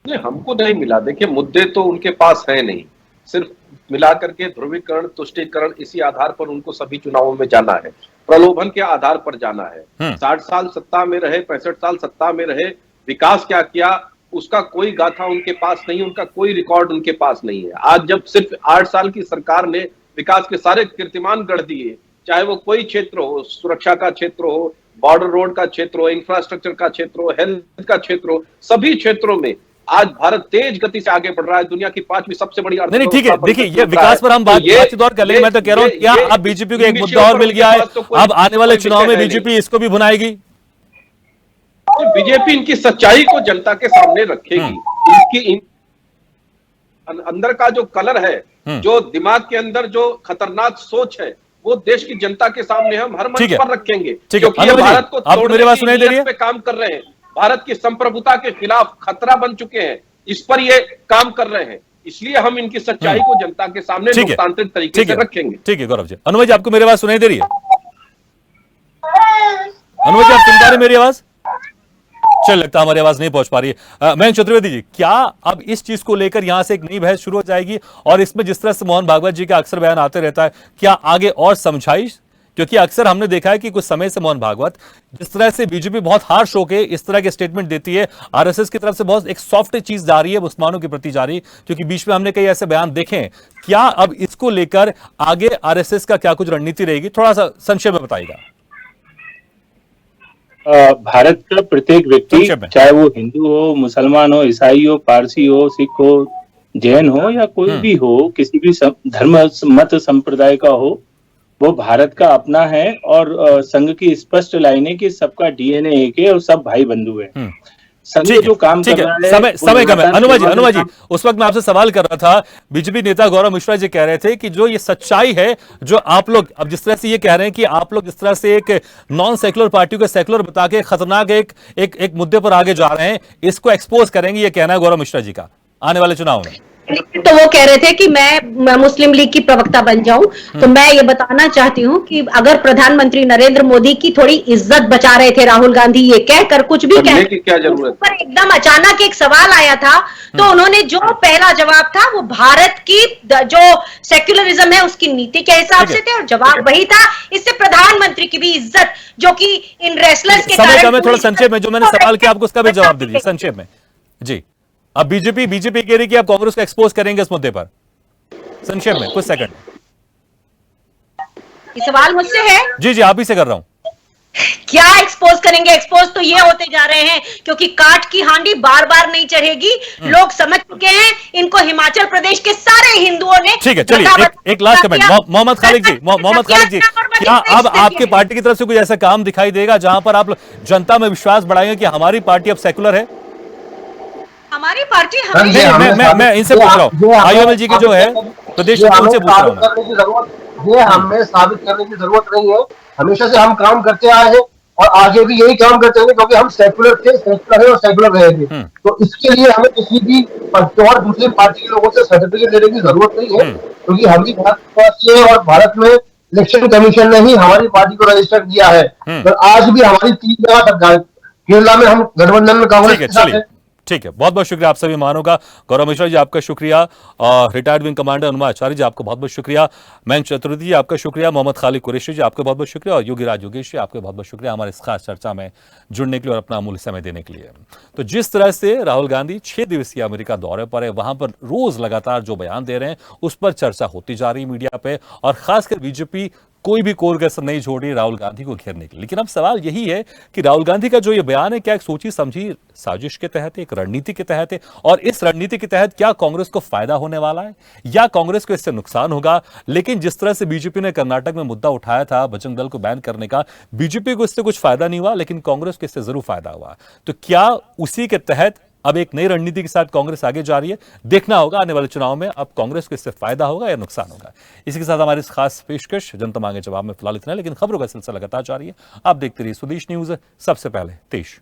नहीं, हमको नहीं मिला। देखिए मुद्दे तो उनके पास है नहीं, सिर्फ मिला करके ध्रुवीकरण, तुष्टीकरण, इसी आधार पर उनको सभी चुनावों में जाना है, प्रलोभन के आधार पर जाना है। 60 साल सत्ता में रहे, 65 साल सत्ता में रहे, विकास क्या किया उसका कोई गाथा उनके पास नहीं, उनका कोई रिकॉर्ड उनके पास नहीं है। आज जब सिर्फ 8 साल की सरकार ने विकास के सारे कीर्तिमान गढ़ दिए, चाहे वो कोई क्षेत्र हो, सुरक्षा का क्षेत्र हो, बॉर्डर रोड का क्षेत्र हो, इंफ्रास्ट्रक्चर का क्षेत्र हो, हेल्थ का क्षेत्र हो, सभी क्षेत्रों में आज भारत तेज गति से आगे बढ़ रहा है, दुनिया की 5वीं सबसे बड़ी नहीं ठीक है, देखिए ये विकास पर हम बातचीत और कर लेंगे। मैं तो कह रहा हूं क्या अब बीजेपी को एक मुद्दा और मिल गया है, अब आने वाले चुनाव में बीजेपी इसको भी भुनाएगी? बीजेपी इनकी सच्चाई को जनता के सामने रखेगी। इनकी अंदर का जो कलर है, जो दिमाग के अंदर जो खतरनाक सोच है, वो देश की जनता के सामने हम हर मंच पर रखेंगे, क्योंकि भारत को तोड़ने पे काम कर रहे हैं, भारत की संप्रभुता के खिलाफ खतरा बन चुके हैं, इस पर ये काम कर रहे हैं। इसलिए हम इनकी सच्चाई को जनता के सामने लोकतांत्रिक तरीके से रखेंगे। ठीक है गौरव जी। अनुज जी, आपको मेरी आवाज सुनाई दे रही है? अनुज जी, आप सुन पा रहे मेरी आवाज? चल लगता हमारी आवाज नहीं पहुंच पा रही है। मयंक चतुर्वेदी जी, क्या अब इस चीज को लेकर यहां से एक नई बहस शुरू हो जाएगी? और इसमें जिस तरह से मोहन भागवत जी का अक्सर बयान आते रहता है, क्या आगे और समझाइश? क्योंकि अक्सर हमने देखा है कि कुछ समय से मोहन भागवत जिस तरह से बीजेपी बहुत हार्श होकर इस तरह के स्टेटमेंट देती है, आरएसएस की तरफ से बहुत एक सॉफ्ट चीज जा रही है मुसलमानों के प्रति जा रही है, क्योंकि बीच में हमने कई ऐसे बयान देखे हैं। क्या अब इसको लेकर आगे आरएसएस का क्या कुछ रणनीति रहेगी? थोड़ा सा संक्षेप में बताइएगा। भारत का प्रत्येक व्यक्ति, चाहे वो हिंदू हो, मुसलमान हो, ईसाई हो, पारसी हो, सिख हो, जैन हो या कोई भी हो, किसी भी धर्म मत संप्रदाय का हो, वो भारत का अपना है। और संघ की स्पष्ट लाइन है कि सबका डीएनए एक है और सब भाई बंधु है। संघ जो काम कर रहा है, समय कम है। अनुमा जी, उस वक्त मैं आपसे सवाल कर रहा था, बीजेपी नेता गौरव मिश्रा जी कह रहे थे कि जो ये सच्चाई है, जो आप लोग अब जिस तरह से ये कह रहे हैं कि आप लोग जिस तरह से एक नॉन सेक्युलर पार्टी को सेक्युलर बता के खतरनाक एक मुद्दे पर आगे जा रहे हैं, इसको एक्सपोज करेंगे, ये कहना है गौरव मिश्रा जी का आने वाले चुनाव में। तो वो कह रहे थे कि मैं मुस्लिम लीग की प्रवक्ता बन जाऊं, तो मैं ये बताना चाहती हूँ कि अगर प्रधानमंत्री नरेंद्र मोदी की थोड़ी इज्जत बचा रहे थे राहुल गांधी, ये कहकर कुछ भी कह, क्या जरूरत पर एकदम अचानक एक सवाल आया था, तो उन्होंने जो पहला जवाब था वो भारत की जो सेक्युलरिज्म है उसकी नीति के हिसाब से थे, और जवाब वही था। इससे प्रधानमंत्री की भी इज्जत, जो कि इन रेसलर्स के कारण, थोड़ा संक्षेप में जो मैंने सवाल किया आपको उसका भी जवाब दे दीजिए संक्षेप में जी। अब बीजेपी कह रही कि आप कांग्रेस को एक्सपोज करेंगे इस मुद्दे पर, संक्षेप में कुछ सेकंड। ये सवाल मुझसे है? जी आप ही से कर रहा हूं। क्या एक्सपोज करेंगे? एक्सपोज तो ये होते जा रहे हैं, क्योंकि काट की हांडी बार बार नहीं चढ़ेगी। लोग समझ चुके हैं, इनको हिमाचल प्रदेश के सारे हिंदुओं ने। ठीक है, चलिए एक लास्ट कमेंट मोहम्मद खालिद जी, क्या अब आपके पार्टी की तरफ से कुछ ऐसा काम दिखाई देगा जहां पर आप जनता में विश्वास बढ़ाएंगे कि हमारी पार्टी अब सेकुलर है? हमारी पार्टी मैं इनसे पूछ रहा हूँ, आईएमएल जी की जो है प्रदेश से पूछ रहा हूँ। ये हमें साबित करने की जरूरत नहीं है, हमेशा से हम काम करते आए हैं और आगे भी यही काम करते रहेंगे, क्योंकि हम सेकुलर थे, सेकुलर है और सेकुलर रहेंगे। तो इसके लिए हमें किसी भी और दूसरी पार्टी के लोगों से सर्टिफिकेट लेने की जरूरत नहीं है, क्योंकि हम भी भारत से और भारत में इलेक्शन कमीशन ने ही हमारी पार्टी को रजिस्टर किया है। तो आज भी हमारी 3 जगह केरला में हम गठबंधन में कांग्रेस के साथ हैं। ठीक है, बहुत बहुत शुक्रिया आप सभी महानों का। गौरव मिश्रा जी आपका शुक्रिया, और रिटायर्ड विंग कमांडर हनुमान आचार्य जी आपको बहुत बहुत शुक्रिया, मयंक चतुर्वेदी जी आपका शुक्रिया, मोहम्मद खालिद कुरैशी जी आपका बहुत बहुत शुक्रिया, और योगीराज योगेश जी आपका बहुत बहुत शुक्रिया हमारे इस खास चर्चा में जुड़ने के लिए और अपना अमूल्य समय देने के लिए। तो जिस तरह से राहुल गांधी 6 दिवसीय अमेरिका दौरे पर है, वहां पर रोज लगातार जो बयान दे रहे हैं उस पर चर्चा होती जा रही मीडिया पे, और खासकर बीजेपी कोई भी कोर कसर नहीं छोड़ रही राहुल गांधी को घेरने के लिए। लेकिन अब सवाल यही है कि राहुल गांधी का जो ये बयान है क्या एक सोची समझी साजिश के तहत, एक रणनीति के तहत है, और इस रणनीति के तहत क्या कांग्रेस को फायदा होने वाला है या कांग्रेस को इससे नुकसान होगा? लेकिन जिस तरह से बीजेपी ने कर्नाटक में मुद्दा उठाया था बजरंग दल को बैन करने का, बीजेपी को इससे कुछ फायदा नहीं हुआ, लेकिन कांग्रेस को इससे जरूर फायदा हुआ। तो क्या उसी के तहत अब एक नई रणनीति के साथ कांग्रेस आगे जा रही है? देखना होगा आने वाले चुनाव में अब कांग्रेस को इससे फायदा होगा या नुकसान होगा। इसी के साथ हमारी इस खास पेशकश जनता मांगे जवाब में फिलहाल इतना, लेकिन खबरों का सिलसिला लगातार जारी है। आप देखते रहिए स्वदेश न्यूज, सबसे पहले देश।